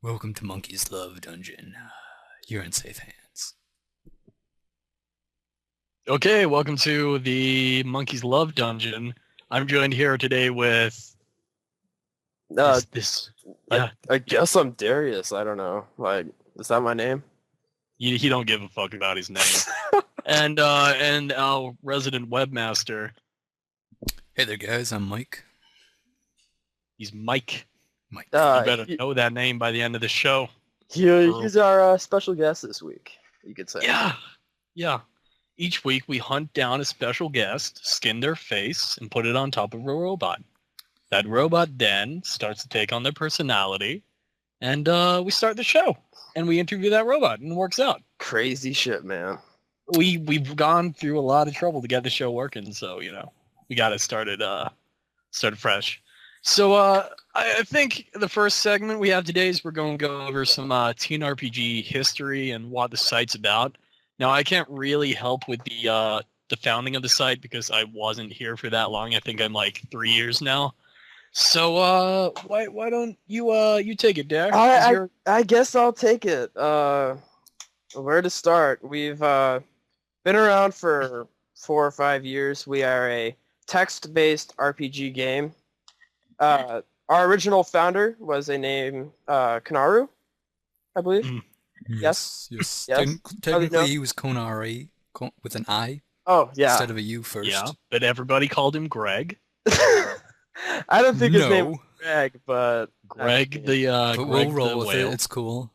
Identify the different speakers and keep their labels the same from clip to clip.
Speaker 1: Welcome to Monkey's Love Dungeon. You're in safe hands.
Speaker 2: Okay, welcome to the Monkey's Love Dungeon. I'm joined here today with this. Yeah,
Speaker 3: I guess I'm Darius. I don't know. Like, is that my name?
Speaker 2: he don't give a fuck about his name. and our resident webmaster,
Speaker 1: Hey there, guys. I'm Mike.
Speaker 2: he's Mike.
Speaker 1: Mike.
Speaker 2: You better know that name by the end of the show.
Speaker 3: He's our special guest this week, you could say.
Speaker 2: Yeah. Each week we hunt down a special guest, skin their face, and put it on top of a robot. That robot then starts to take on their personality, and we start the show, and we interview that robot, and it works out.
Speaker 3: Crazy shit, man.
Speaker 2: We've gone through a lot of trouble to get the show working, so we got it started fresh. So I think the first segment we have today is we're going to go over some TNRPG history and what the site's about. Now I can't really help with the founding of the site because I wasn't here for that long. I think I'm like 3 years now. So why don't you take it, Derek?
Speaker 3: I guess I'll take it. Where to start? We've been around for 4 or 5 years. We are a text-based RPG game. Our original founder was a name Kanaru, I believe.
Speaker 1: Yes. Technically, he was Konari with an I.
Speaker 3: Oh, yeah.
Speaker 1: Instead of a U first.
Speaker 2: Yeah, but everybody called him Greg.
Speaker 3: I don't think his name was Greg, but...
Speaker 2: Greg the
Speaker 1: but
Speaker 2: Greg
Speaker 1: we'll roll
Speaker 2: the
Speaker 1: with
Speaker 2: whale.
Speaker 1: it. It's cool.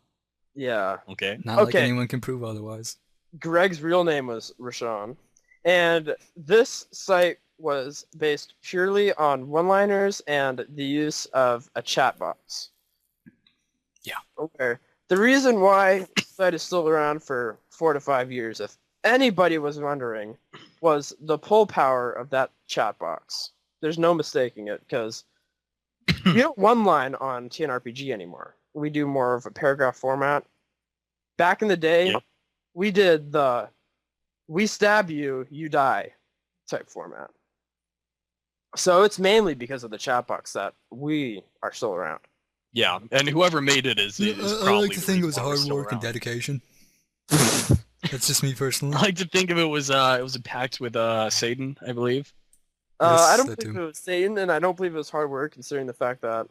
Speaker 3: Yeah.
Speaker 2: Okay.
Speaker 1: Not like anyone can prove otherwise.
Speaker 3: Greg's real name was Rashawn. And this site was based purely on one-liners and the use of a chat box.
Speaker 1: Yeah.
Speaker 3: Okay. The reason why the site is still around for 4 to 5 years, if anybody was wondering, was the pull power of that chat box. There's no mistaking it, because we don't one-line on TNRPG anymore. We do more of a paragraph format. Back in the day, we did the we stab you, you die type format. So it's mainly because of the chat box that we are still around.
Speaker 2: Yeah, and whoever made it is probably...
Speaker 1: I like to think it was
Speaker 2: the reason
Speaker 1: hard
Speaker 2: why we're
Speaker 1: work and
Speaker 2: still around.
Speaker 1: dedication. That's just me personally.
Speaker 2: I like to think of it was a pact with Satan, I believe.
Speaker 3: I don't
Speaker 1: that
Speaker 3: believe
Speaker 1: too.
Speaker 3: it was Satan, and I don't believe it was hard work, considering the fact that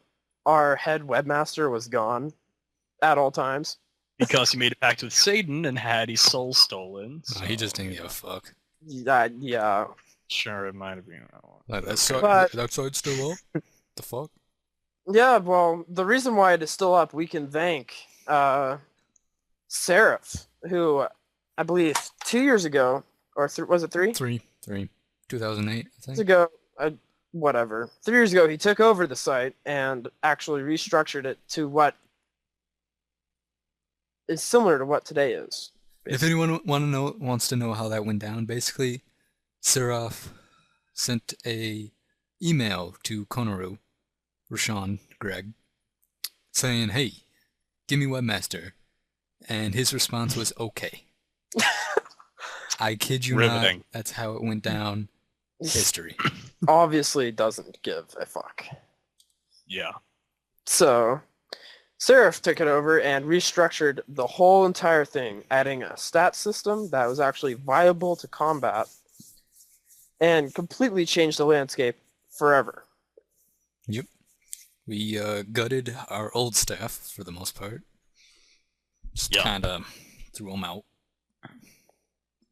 Speaker 3: our head webmaster was gone at all times.
Speaker 2: Because he made a pact with Satan and had his soul stolen. So,
Speaker 1: He just didn't give a fuck.
Speaker 3: Yeah.
Speaker 2: Sure, it might have been that one.
Speaker 1: Like, that side's still up? The fuck?
Speaker 3: Yeah, well, the reason why it is still up, we can thank Seraph, who I believe 2 years ago, or was it 3?
Speaker 1: 3. 2008, I think.
Speaker 3: Years ago, whatever. 3 years ago, he took over the site and actually restructured it to what is similar to what today is.
Speaker 1: If anyone wants to know how that went down, basically, Seraph sent a email to Konoru, Rashawn, Greg, saying, "Hey, give me webmaster," and his response was, "Okay." I kid you
Speaker 2: Riveting.
Speaker 1: not. That's how it went down. History.
Speaker 3: Obviously doesn't give a fuck.
Speaker 2: Yeah.
Speaker 3: So, Seraph took it over and restructured the whole entire thing, adding a stat system that was actually viable to combat, and completely changed the landscape forever.
Speaker 1: Yep. We gutted our old staff for the most part. Just kind of threw them out.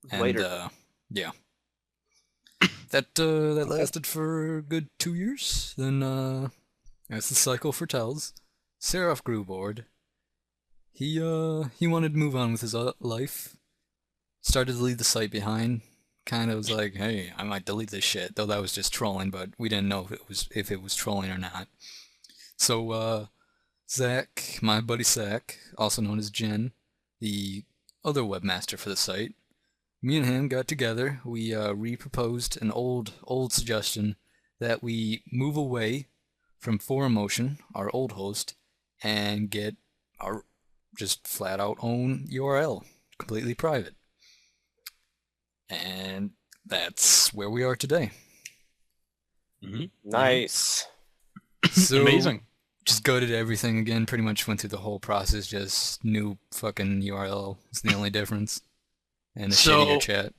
Speaker 1: And,
Speaker 3: Later.
Speaker 1: Yeah. That lasted for a good 2 years. Then, as the cycle foretells, Seraph grew bored. He wanted to move on with his life. Started to leave the site behind. Kind of was like, hey, I might delete this shit. Though that was just trolling, but we didn't know if it was trolling or not. So, Zach, my buddy Zach, also known as Jen, the other webmaster for the site, me and him got together. We re-proposed an old suggestion that we move away from 4Emotion, our old host, and get our just flat out own URL, completely private. And that's where we are today.
Speaker 2: Mm-hmm.
Speaker 3: Nice.
Speaker 1: So,
Speaker 2: Amazing.
Speaker 1: just go to everything again. Pretty much went through the whole process. Just new fucking URL. It's the only difference. And a shittier chat.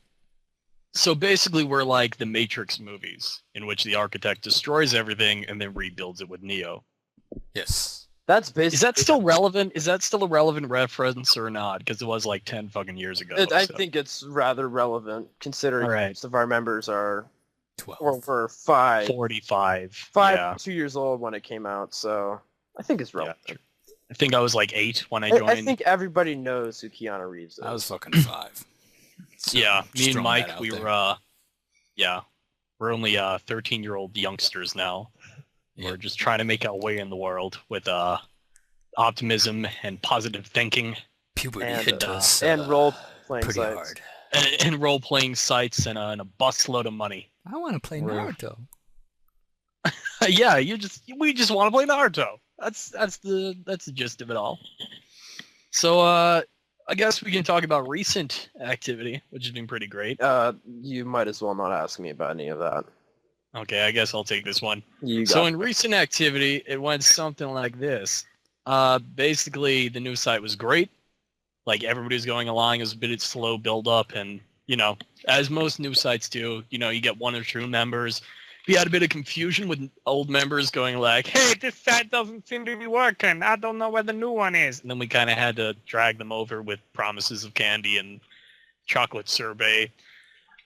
Speaker 2: So basically, we're like the Matrix movies, in which the architect destroys everything and then rebuilds it with Neo.
Speaker 1: Yes.
Speaker 3: That's basically.
Speaker 2: Is that still relevant? Is that still a relevant reference or not? Because it was like 10 fucking years ago.
Speaker 3: I think it's rather relevant, considering most of our members are
Speaker 1: 12.
Speaker 3: over 5.
Speaker 2: 45.
Speaker 3: 2 years old when it came out, so I think it's relevant.
Speaker 2: Yeah. I think I was like 8 when I joined.
Speaker 3: I think everybody knows who Keanu Reeves is.
Speaker 1: I was fucking 5. So
Speaker 2: yeah, me and Mike, we
Speaker 1: there.
Speaker 2: were, we're only 13-year-old youngsters now.
Speaker 1: Yeah.
Speaker 2: We're just trying to make our way in the world with optimism and positive thinking.
Speaker 1: Puberty
Speaker 3: and,
Speaker 1: hit us
Speaker 3: and role-playing
Speaker 1: pretty
Speaker 3: sites.
Speaker 1: hard.
Speaker 2: And role-playing sites and a busload of money.
Speaker 1: I want to play Naruto.
Speaker 2: Yeah, we just want to play Naruto. That's the gist of it all. So I guess we can talk about recent activity, which has been pretty great.
Speaker 3: You might as well not ask me about any of that.
Speaker 2: Okay, I guess I'll take this one.
Speaker 3: So
Speaker 2: in recent activity, it went something like this. Basically, the new site was great. Like, everybody's going along. It was a bit of slow build-up, and, as most new sites do, you get 1 or 2 members. We had a bit of confusion with old members going like, hey, this site doesn't seem to be working. I don't know where the new one is. And then we kind of had to drag them over with promises of candy and chocolate sorbet.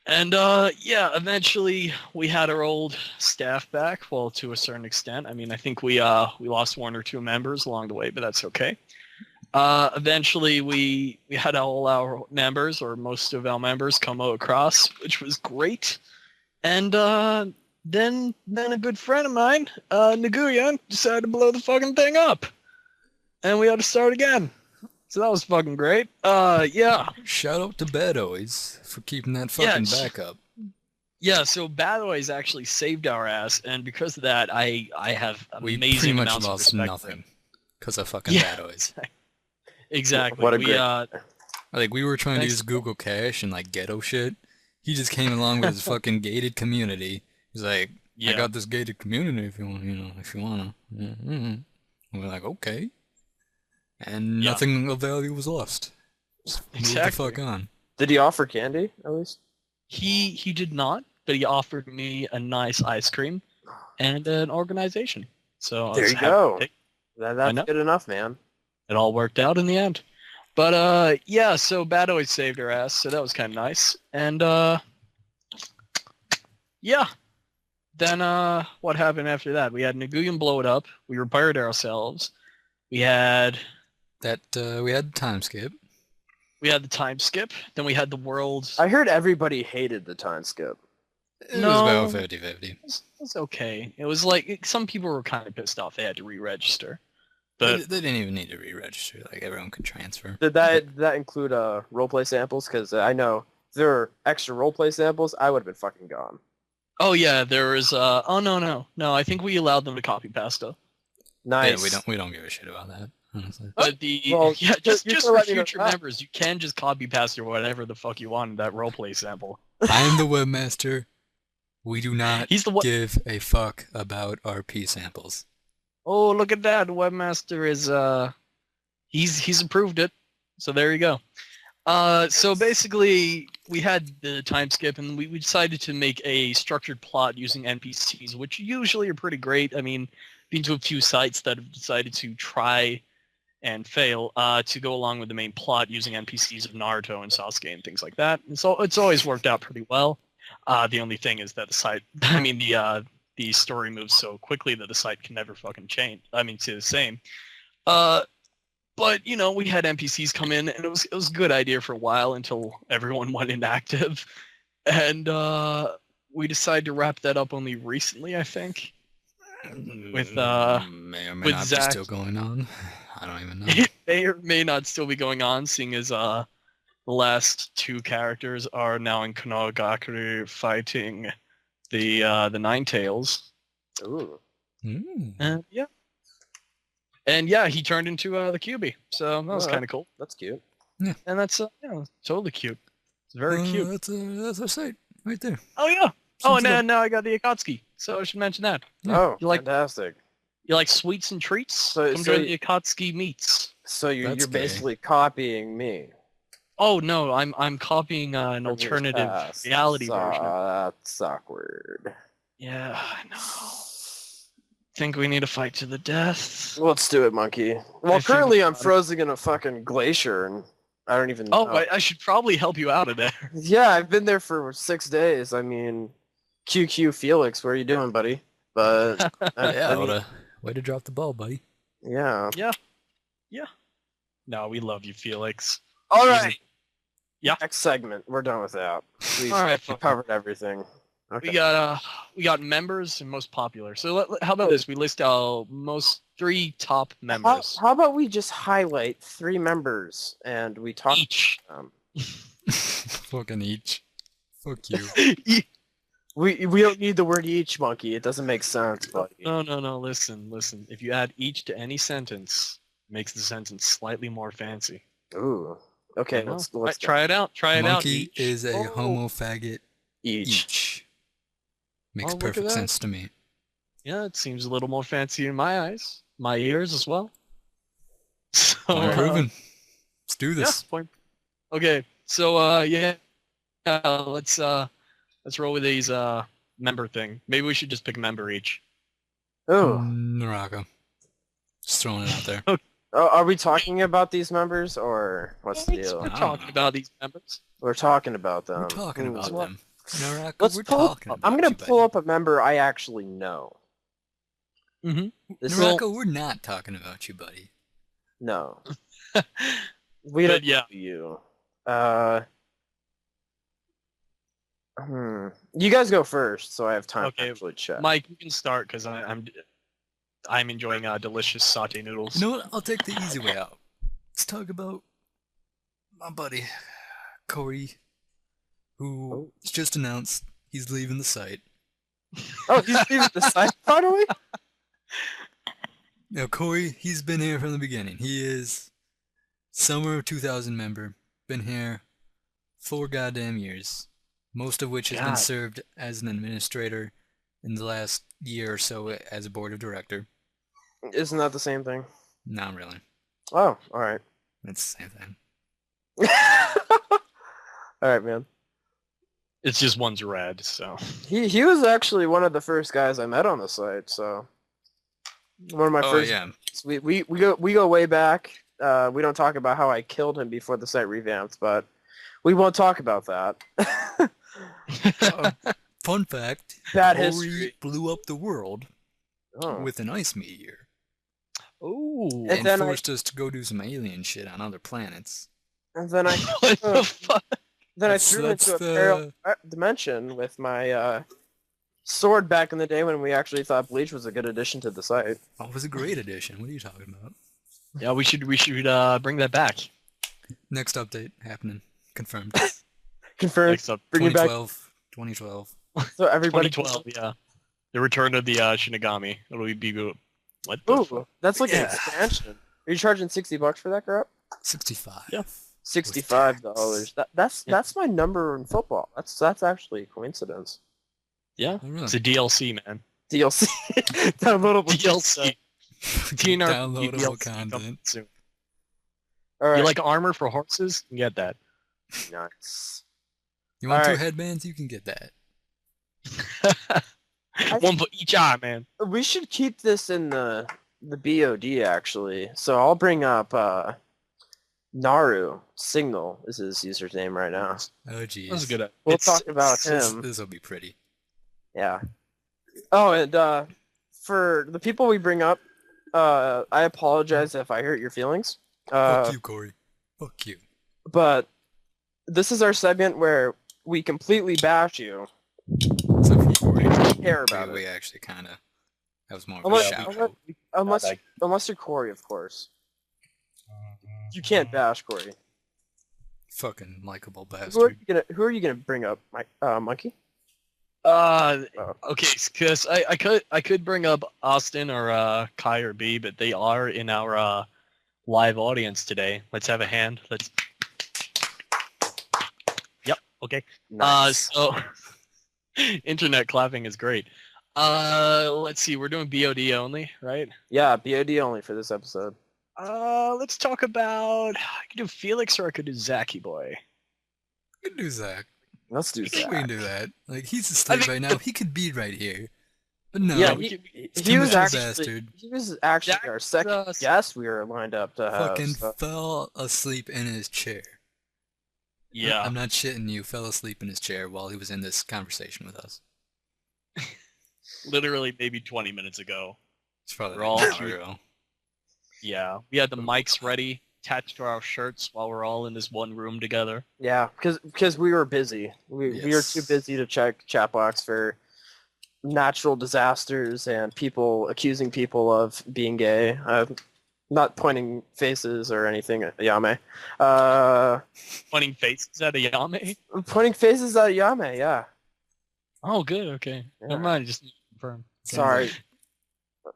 Speaker 2: And, eventually we had our old staff back, well, to a certain extent. I mean, I think we lost 1 or 2 members along the way, but that's okay. Eventually we had all our members, or most of our members, come across, which was great. And, then a good friend of mine, Naguya, decided to blow the fucking thing up. And we had to start again. So that was fucking great. Yeah.
Speaker 1: Shout out to Bad Always for keeping that fucking backup.
Speaker 2: Yeah, so Bad Always actually saved our ass, and because of that, I have amazing amounts of respect.
Speaker 1: We pretty much lost nothing because of fucking Bad Always.
Speaker 2: Exactly.
Speaker 3: What a great...
Speaker 1: we were trying to use Google Cache and like ghetto shit. He just came along with his fucking gated community. He's like, I got this gated community if you want, if you wanna. Mm-hmm. And we're like, okay. And nothing of value was lost. Just move the fuck on.
Speaker 3: Did he offer candy, at least?
Speaker 2: He did not, but he offered me a nice ice cream and an organization. So
Speaker 3: there you go. That's good enough, man.
Speaker 2: It all worked out in the end. But so Bad Always saved our ass, so that was kind of nice. And then what happened after that? We had Naguyan blow it up. We repaired ourselves. We had
Speaker 1: the time skip.
Speaker 2: We had the time skip. Then we had the world.
Speaker 3: I heard everybody hated the time skip.
Speaker 1: It was about 50-50.
Speaker 2: It was okay. It was like, some people were kind of pissed off they had to re-register. But
Speaker 1: they didn't even need to re-register. Like, everyone could transfer.
Speaker 3: Did that include roleplay samples? Because I know if there were extra roleplay samples, I would have been fucking gone.
Speaker 2: Oh yeah, there was. No. I think we allowed them to copy pasta.
Speaker 3: Nice.
Speaker 1: Yeah, we don't give a shit about that, honestly.
Speaker 2: But just for future members, you can just copy pasta or whatever the fuck you want in that roleplay sample.
Speaker 1: I'm the webmaster. We do not give a fuck about RP samples.
Speaker 2: Oh, look at that! Webmaster is he's approved it. So there you go. So basically, we had the time skip, and we decided to make a structured plot using NPCs, which usually are pretty great. I mean, been to a few sites that have decided to try and fail to go along with the main plot using NPCs of Naruto and Sasuke and things like that. And so it's always worked out pretty well. The only thing is that the story moves so quickly that the site can never fucking change. I mean, stay the same. But, we had NPCs come in, and it was a good idea for a while until everyone went inactive. And we decided to wrap that up only recently, I think. With
Speaker 1: may or may
Speaker 2: with
Speaker 1: not
Speaker 2: Zach.
Speaker 1: be still going on. I don't even know.
Speaker 2: It may or may not still be going on, seeing as the last 2 characters are now in Konohagakure fighting the Nine Tails.
Speaker 3: Ooh.
Speaker 1: Mm.
Speaker 2: And he turned into the QB, so that was kind of cool.
Speaker 3: That's cute.
Speaker 1: Yeah.
Speaker 2: And that's totally cute. It's very cute.
Speaker 1: That's our site right there.
Speaker 2: Oh yeah. Oh, and now I got the Akatsuki, so I should mention that.
Speaker 3: Oh,
Speaker 2: You like-
Speaker 3: fantastic.
Speaker 2: You like sweets and treats?
Speaker 3: So-
Speaker 2: Come
Speaker 3: so
Speaker 2: join
Speaker 3: you-
Speaker 2: the Akatsuki meets.
Speaker 3: So you're
Speaker 1: That's gay.
Speaker 3: basically copying me.
Speaker 2: Oh no, I'm copying an
Speaker 3: from years
Speaker 2: alternative
Speaker 3: past.
Speaker 2: reality version.
Speaker 3: That's awkward.
Speaker 2: Yeah, I know. Think we need to fight to the death.
Speaker 3: Let's do it, monkey. Well,
Speaker 2: I think
Speaker 3: currently I'm
Speaker 2: about it.
Speaker 3: frozen in a fucking glacier, and I don't even
Speaker 2: Oh,
Speaker 3: know.
Speaker 2: I should probably help you out of there.
Speaker 3: Yeah, I've been there for 6 days. I mean, QQ Felix, where are you doing, buddy? But
Speaker 1: Yeah,
Speaker 3: I mean,
Speaker 1: way to drop the ball, buddy.
Speaker 3: yeah.
Speaker 2: No, we love you, Felix.
Speaker 3: All right.
Speaker 2: Yeah.
Speaker 3: Next segment. We're done with that. We've
Speaker 2: All right, fine.
Speaker 3: covered everything. Okay.
Speaker 2: We got members and most popular. So how about this? We list our most 3 top members
Speaker 3: How about we just highlight 3 members and we talk
Speaker 2: each.
Speaker 3: about them?
Speaker 1: Fucking each. Fuck you.
Speaker 3: We don't need the word each, monkey. It doesn't make sense, buddy.
Speaker 2: No. Listen. If you add each to any sentence, it makes the sentence slightly more fancy.
Speaker 3: Ooh. Okay,
Speaker 2: You know?
Speaker 3: let's
Speaker 2: Alright, try it out. Try it out.
Speaker 1: Monkey
Speaker 2: Each.
Speaker 1: is a
Speaker 3: Oh.
Speaker 1: homo faggot.
Speaker 3: each.
Speaker 1: Each. Makes
Speaker 2: Oh, look at
Speaker 1: perfect
Speaker 2: that.
Speaker 1: sense to me.
Speaker 2: Yeah, it seems a little more fancy in my eyes, my ears as well. So,
Speaker 1: Point proven. Let's do
Speaker 2: yeah,
Speaker 1: this.
Speaker 2: point. Okay, so let's roll with these member thing. Maybe we should just pick a member each.
Speaker 3: Oh,
Speaker 1: Naraka. Just throwing it out there.
Speaker 3: are we talking about these members or what's the deal?
Speaker 2: We're
Speaker 1: I don't
Speaker 2: talking
Speaker 1: know.
Speaker 2: about these members.
Speaker 3: We're talking about them.
Speaker 1: We're talking
Speaker 3: Ooh.
Speaker 1: about them. Naraka,
Speaker 3: Let's
Speaker 1: we're
Speaker 3: pull.
Speaker 1: talking about
Speaker 3: I'm gonna
Speaker 1: you,
Speaker 3: pull
Speaker 1: buddy.
Speaker 3: up a member I actually know.
Speaker 2: Mm-hmm.
Speaker 3: This is
Speaker 1: Naraka, we're not talking about you, buddy.
Speaker 3: no. We
Speaker 2: But
Speaker 3: don't
Speaker 2: yeah.
Speaker 3: know you. You guys go first, so I have time
Speaker 2: Okay,
Speaker 3: to actually check.
Speaker 2: Mike, you can start because I'm enjoying delicious satay noodles.
Speaker 1: You know what? I'll take the easy way out. Let's talk about my buddy, Corey, who has just announced he's leaving the site.
Speaker 3: Oh, he's leaving the site finally?
Speaker 1: Now, Corey, he's been here from the beginning. He is summer of 2000 member. Been here 4 goddamn years. Most of which has been
Speaker 2: God.
Speaker 1: served as an administrator in the last year or so as a board of director.
Speaker 3: Isn't that the same thing?
Speaker 1: Not really.
Speaker 3: Oh, alright.
Speaker 1: It's the same thing.
Speaker 3: Alright, man.
Speaker 2: It's just one's red, so.
Speaker 3: He was actually one of the first guys I met on the site, so one of my
Speaker 1: Oh,
Speaker 3: first
Speaker 1: yeah.
Speaker 3: we go way back. We don't talk about how I killed him before the site revamped, but we won't talk about that.
Speaker 1: Fun fact,
Speaker 3: Bad
Speaker 1: Corey
Speaker 3: history.
Speaker 1: blew up the world
Speaker 3: Oh.
Speaker 1: with an ice meteor
Speaker 2: Ooh.
Speaker 3: And
Speaker 1: and
Speaker 3: then
Speaker 1: forced us to go do some alien shit on other planets.
Speaker 3: And then I
Speaker 2: What the fuck?
Speaker 3: then I
Speaker 1: That's-
Speaker 3: threw
Speaker 1: that's
Speaker 3: into a
Speaker 1: the-
Speaker 3: parallel dimension with my sword back in the day when we actually thought Bleach was a good addition to the site.
Speaker 1: Oh, it was a great addition. What are you talking about?
Speaker 2: Yeah, we should bring that back.
Speaker 1: Next update happening. Confirmed.
Speaker 3: Confirmed.
Speaker 2: Next up,
Speaker 3: Bring it back
Speaker 1: 2012.
Speaker 3: so everybody.
Speaker 2: 2012. Yeah, the return of the Shinigami. It'll be what the
Speaker 3: Ooh,
Speaker 2: fuck?
Speaker 3: that's like an
Speaker 1: Yeah.
Speaker 3: expansion. Are you charging $60 for that crap?
Speaker 1: 65.
Speaker 2: Yeah.
Speaker 3: $65. That's my number in football. That's actually a coincidence.
Speaker 2: Yeah,
Speaker 1: Oh, really?
Speaker 2: it's a DLC, man.
Speaker 3: DLC. Downloadable
Speaker 2: DLC. TNRPG
Speaker 1: Downloadable
Speaker 2: DLC
Speaker 1: content.
Speaker 2: coming soon.
Speaker 3: All right.
Speaker 2: You like armor for horses? You can get that.
Speaker 3: Nice.
Speaker 1: You want 2
Speaker 3: Alright.
Speaker 1: headbands? You can get that.
Speaker 2: One for each eye, man.
Speaker 3: We should keep this in the BOD actually. So I'll bring up Naru. Signal is his username right now.
Speaker 1: Oh, jeez.
Speaker 2: That's a good.
Speaker 3: We'll
Speaker 2: it's-
Speaker 3: talk about him.
Speaker 1: This will be pretty.
Speaker 3: Yeah. Oh, and for the people we bring up, I apologize if I hurt your feelings.
Speaker 1: Fuck you, Corey. Fuck you.
Speaker 3: But this is our segment where we completely bash you.
Speaker 1: Except for Corey.
Speaker 3: Care about
Speaker 1: we
Speaker 3: it.
Speaker 1: actually kind of... That was more of
Speaker 3: Unless,
Speaker 1: a shout
Speaker 3: unless,
Speaker 1: out.
Speaker 3: unless you're Corey, of course. You can't bash Corey.
Speaker 1: Fucking likable
Speaker 3: Who are
Speaker 1: bastard.
Speaker 3: you gonna bring up, Monkey?
Speaker 2: Okay, because I could bring up Austin or Kai or B, but they are in our live audience today. Let's have a hand. Let's. Yep. Okay.
Speaker 3: Nice.
Speaker 2: So internet clapping is great. Let's see. We're doing BOD only, right?
Speaker 3: Yeah, BOD only for this episode.
Speaker 2: Let's talk about. I could do Felix or I could do Zachy Boy.
Speaker 1: We can do Zach.
Speaker 3: Let's do
Speaker 1: I think we
Speaker 3: Zach.
Speaker 1: can do that. Like, he's asleep
Speaker 2: think
Speaker 1: right now. He could be right here. But no,
Speaker 3: Yeah,
Speaker 2: we
Speaker 3: he
Speaker 1: too
Speaker 3: was
Speaker 1: much of a
Speaker 3: actually
Speaker 1: bastard.
Speaker 3: our
Speaker 2: Jack,
Speaker 3: second guest we were lined up to have.
Speaker 1: Fucking
Speaker 3: so-
Speaker 1: fell asleep in his chair.
Speaker 2: Yeah.
Speaker 1: I'm not shitting you. Fell asleep in his chair while he was in this conversation with us.
Speaker 2: Literally maybe 20 minutes ago.
Speaker 1: It's probably
Speaker 2: We're all
Speaker 1: like an hour
Speaker 2: cute.
Speaker 1: ago.
Speaker 2: Yeah. We had the mics ready, attached to our shirts while we're all in this one room together.
Speaker 3: Yeah, because we were busy. We were
Speaker 1: Yes.
Speaker 3: too busy to check chat box for natural disasters and people accusing people of being gay. Not pointing faces or anything at Yame.
Speaker 2: Pointing faces at a Yame?
Speaker 3: Pointing faces at Yame, yeah.
Speaker 2: Oh, good. Okay.
Speaker 3: Yeah.
Speaker 2: Never mind. Just confirm.
Speaker 3: Sorry.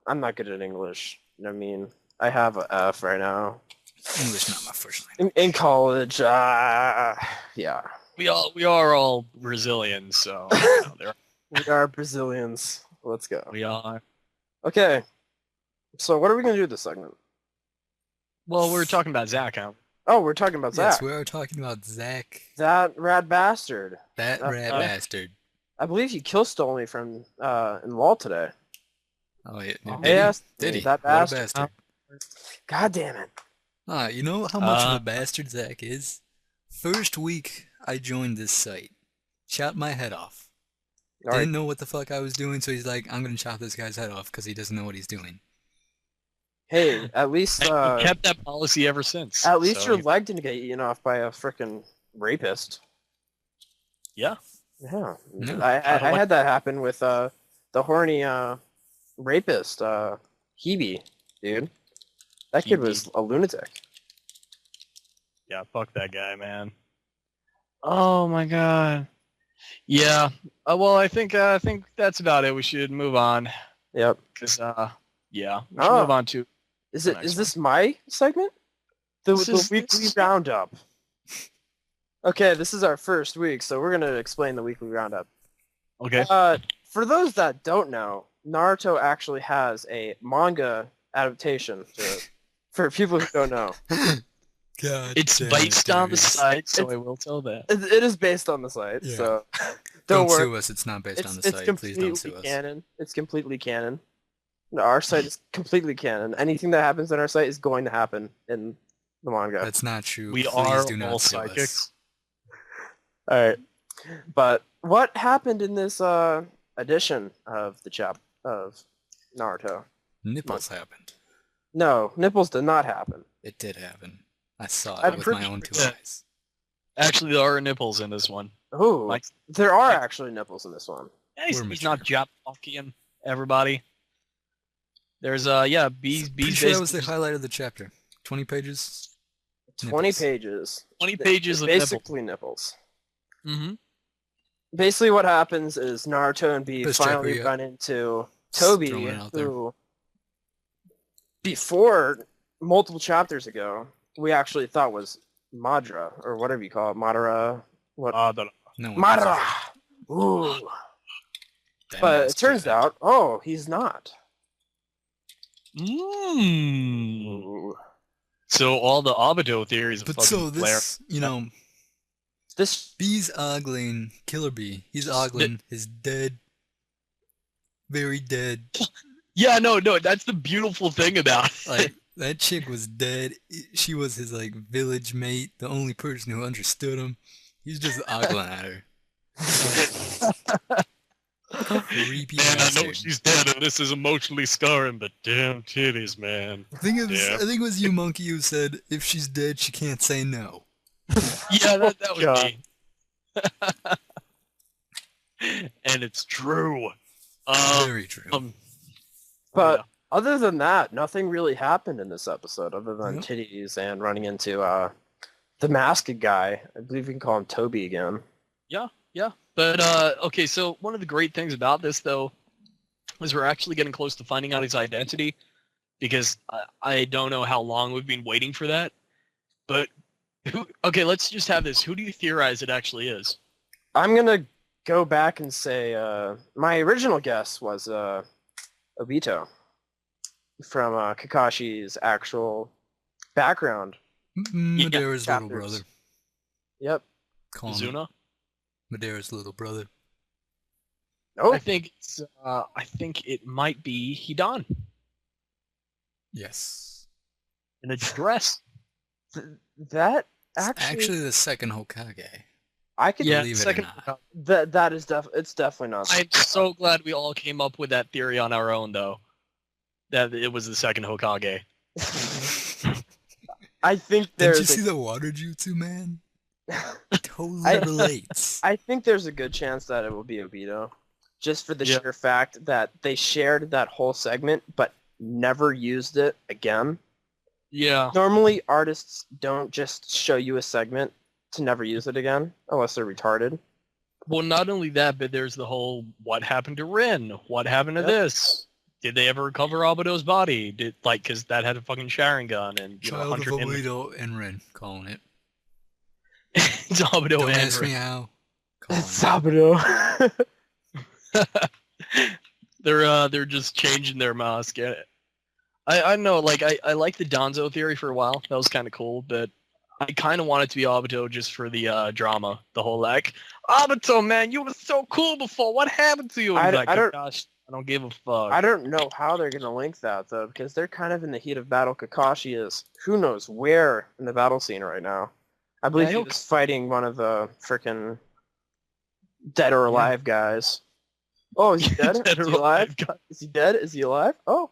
Speaker 3: I'm not good at English. I mean, I have a F right now.
Speaker 1: English not my first language.
Speaker 3: In college, yeah.
Speaker 2: We are all Brazilians, so you know,
Speaker 3: We are Brazilians. Let's go.
Speaker 2: we are.
Speaker 3: Okay. So what are we going to do this segment?
Speaker 2: Well, we're talking about Zach, huh?
Speaker 3: Oh, we're talking about
Speaker 1: Yes,
Speaker 3: Zach.
Speaker 1: we are talking about Zach,
Speaker 3: That rad bastard.
Speaker 1: that rat bastard.
Speaker 3: I believe he kill stole me from in LOL today.
Speaker 1: Oh, yeah.
Speaker 2: Oh,
Speaker 1: Did he?
Speaker 3: Yes,
Speaker 1: Did he?
Speaker 3: that
Speaker 1: What a
Speaker 3: bastard.
Speaker 1: bastard.
Speaker 3: God damn it.
Speaker 1: You know how much of a bastard Zach is? First week I joined this site. Chopped my head off.
Speaker 3: All right.
Speaker 1: Didn't know what the fuck I was doing, so he's like, I'm gonna chop this guy's head off because he doesn't know what he's doing.
Speaker 3: Hey, at least
Speaker 2: And we kept that policy ever since.
Speaker 3: at least
Speaker 2: so-
Speaker 3: your leg didn't get eaten off by a frickin' rapist.
Speaker 2: Yeah.
Speaker 1: No,
Speaker 3: Yeah. I
Speaker 2: don't like-
Speaker 3: had that happen with the horny rapist, Hebe, dude. That kid
Speaker 2: Hebe.
Speaker 3: was a lunatic.
Speaker 2: Yeah, fuck that guy, man. Oh my god. Yeah. Well, I think that's about it. We should move on.
Speaker 3: Yep.
Speaker 2: Cause yeah, we should
Speaker 3: Oh.
Speaker 2: move on to.
Speaker 3: Is
Speaker 2: The
Speaker 3: it?
Speaker 2: next
Speaker 3: Is this my segment? The
Speaker 2: This
Speaker 3: weekly
Speaker 2: is-
Speaker 3: roundup. Okay, this is our first week, so we're gonna explain the weekly roundup.
Speaker 2: Okay.
Speaker 3: For those that don't know, Naruto actually has a manga adaptation to it. For people who don't know,
Speaker 1: God
Speaker 2: It's
Speaker 1: damn it,
Speaker 2: based on the
Speaker 1: Darious.
Speaker 2: site, so
Speaker 3: It's-
Speaker 2: I will tell that.
Speaker 3: it is based on the site.
Speaker 1: Yeah.
Speaker 3: So
Speaker 1: Don't
Speaker 3: don't worry.
Speaker 1: sue us. It's not based on the
Speaker 3: It's
Speaker 1: site. Please
Speaker 3: completely
Speaker 1: don't sue us.
Speaker 3: canon. It's completely canon. No, our site is completely canon. Anything that happens on our site is going to happen in the manga.
Speaker 1: That's not true.
Speaker 2: We
Speaker 1: Please
Speaker 2: are
Speaker 1: do not
Speaker 2: all
Speaker 1: sue us.
Speaker 2: psychics.
Speaker 3: All right. But what happened in this edition of the of Naruto?
Speaker 1: Nipples happened.
Speaker 3: No, nipples did not happen.
Speaker 1: It did happen. I saw
Speaker 3: I'm
Speaker 1: it with
Speaker 3: pretty
Speaker 1: my own two
Speaker 2: sure-
Speaker 1: eyes.
Speaker 2: Actually, there are nipples in this one.
Speaker 3: Ooh,
Speaker 2: Like-
Speaker 3: there are actually nipples in this one.
Speaker 2: Yeah, he's
Speaker 1: We're
Speaker 2: not Japanese. Everybody. There's yeah, bees.
Speaker 1: Pretty sure that was the highlight of the chapter. 20 pages.
Speaker 3: 20
Speaker 1: Nipples.
Speaker 3: pages.
Speaker 2: 20 pages of nipples.
Speaker 3: Basically nipples.
Speaker 2: Mm-hmm.
Speaker 3: Basically what happens is Naruto and Bee
Speaker 1: Best chapter
Speaker 3: finally
Speaker 1: yet.
Speaker 3: run into
Speaker 1: Just
Speaker 3: Toby,
Speaker 1: throwing it out there.
Speaker 3: who before multiple chapters ago we actually thought was Madara, or whatever you call it. Madara. What?
Speaker 1: No one
Speaker 3: Madara!
Speaker 1: cares.
Speaker 3: Ooh.
Speaker 1: That
Speaker 3: But
Speaker 1: man's
Speaker 3: it turns
Speaker 1: Keven.
Speaker 3: out, oh, he's not.
Speaker 2: Mm.
Speaker 3: Ooh.
Speaker 2: So all the Obito theories of
Speaker 1: But
Speaker 2: fucking
Speaker 1: so
Speaker 2: Blair.
Speaker 1: this, you know,
Speaker 3: This
Speaker 1: Bee's ogling, Killer Bee, he's ogling his dead, very dead,
Speaker 2: Yeah, no, that's the beautiful thing about it.
Speaker 1: like, that chick was dead. She was his, like, village mate, the only person who understood him. He's just ogling at her. Creepy
Speaker 2: Man, I know
Speaker 1: bastard.
Speaker 2: she's dead, and this is emotionally scarring, but damn titties, man.
Speaker 1: I think
Speaker 2: Yeah.
Speaker 1: I think it was you, Monkey, who said, if she's dead, she can't say no.
Speaker 2: Yeah, that was
Speaker 3: God.
Speaker 2: me. And it's true.
Speaker 1: Very true.
Speaker 3: But
Speaker 2: yeah.
Speaker 3: other than that, nothing really happened in this episode other than
Speaker 1: Yep.
Speaker 3: titties and running into the masked guy. I believe we can call him Toby again.
Speaker 2: Yeah, but okay. So one of the great things about this, though, is we're actually getting close to finding out his identity, because I don't know how long we've been waiting for that. But okay, let's just have this. Who do you theorize it actually is?
Speaker 3: I'm gonna go back and say my original guess was Obito from Kakashi's actual background.
Speaker 1: Madara's little
Speaker 3: chapters.
Speaker 1: brother.
Speaker 3: Yep.
Speaker 1: Call him
Speaker 2: Zuna.
Speaker 1: Madara's little brother.
Speaker 3: Oh,
Speaker 2: I think it might be Hidan
Speaker 1: Yes.
Speaker 2: in a dress.
Speaker 3: that
Speaker 1: It's
Speaker 3: actually,
Speaker 1: actually the second Hokage.
Speaker 3: I could
Speaker 2: Yeah,
Speaker 1: believe it or
Speaker 2: second.
Speaker 1: not.
Speaker 3: that is it's definitely not.
Speaker 2: I'm so glad we all came up with that theory on our own, though. That it was the second Hokage.
Speaker 3: I think
Speaker 1: Did you
Speaker 3: there's
Speaker 1: see the water jutsu, man? It totally relates.
Speaker 3: I think there's a good chance that it will be Obito, just for the
Speaker 2: Yeah.
Speaker 3: sheer fact that they shared that whole segment but never used it again.
Speaker 2: Yeah.
Speaker 3: Normally, artists don't just show you a segment to never use it again, unless they're retarded.
Speaker 2: Well, not only that, but there's the whole what happened to Rin? What happened to
Speaker 3: Yep.
Speaker 2: this? Did they ever recover Obito's body? Because that had a fucking Sharingan and
Speaker 1: Child of
Speaker 2: 100
Speaker 1: Obito and Rin, calling it.
Speaker 2: It's Obito
Speaker 1: Don't
Speaker 2: and
Speaker 1: ask me
Speaker 2: Rin.
Speaker 1: how. Calling it.
Speaker 3: Saburo.
Speaker 2: They're just changing their mask. I know, like I like the Donzo theory for a while. That was kind of cool, but I kind of want it to be Obito just for the drama. The whole like, Obito, man, you were so cool before. What happened to you? And he's like, gosh, I don't give a fuck.
Speaker 3: I don't know how they're gonna link that though, because they're kind of in the heat of battle. Kakashi is who knows where in the battle scene right now. I believe he
Speaker 2: hope-
Speaker 3: was fighting one of the frickin' dead or alive guys. Oh, is he dead?
Speaker 2: Dead
Speaker 3: Is
Speaker 2: or
Speaker 3: he alive?
Speaker 2: alive.
Speaker 3: Is he dead? Is he alive? Oh.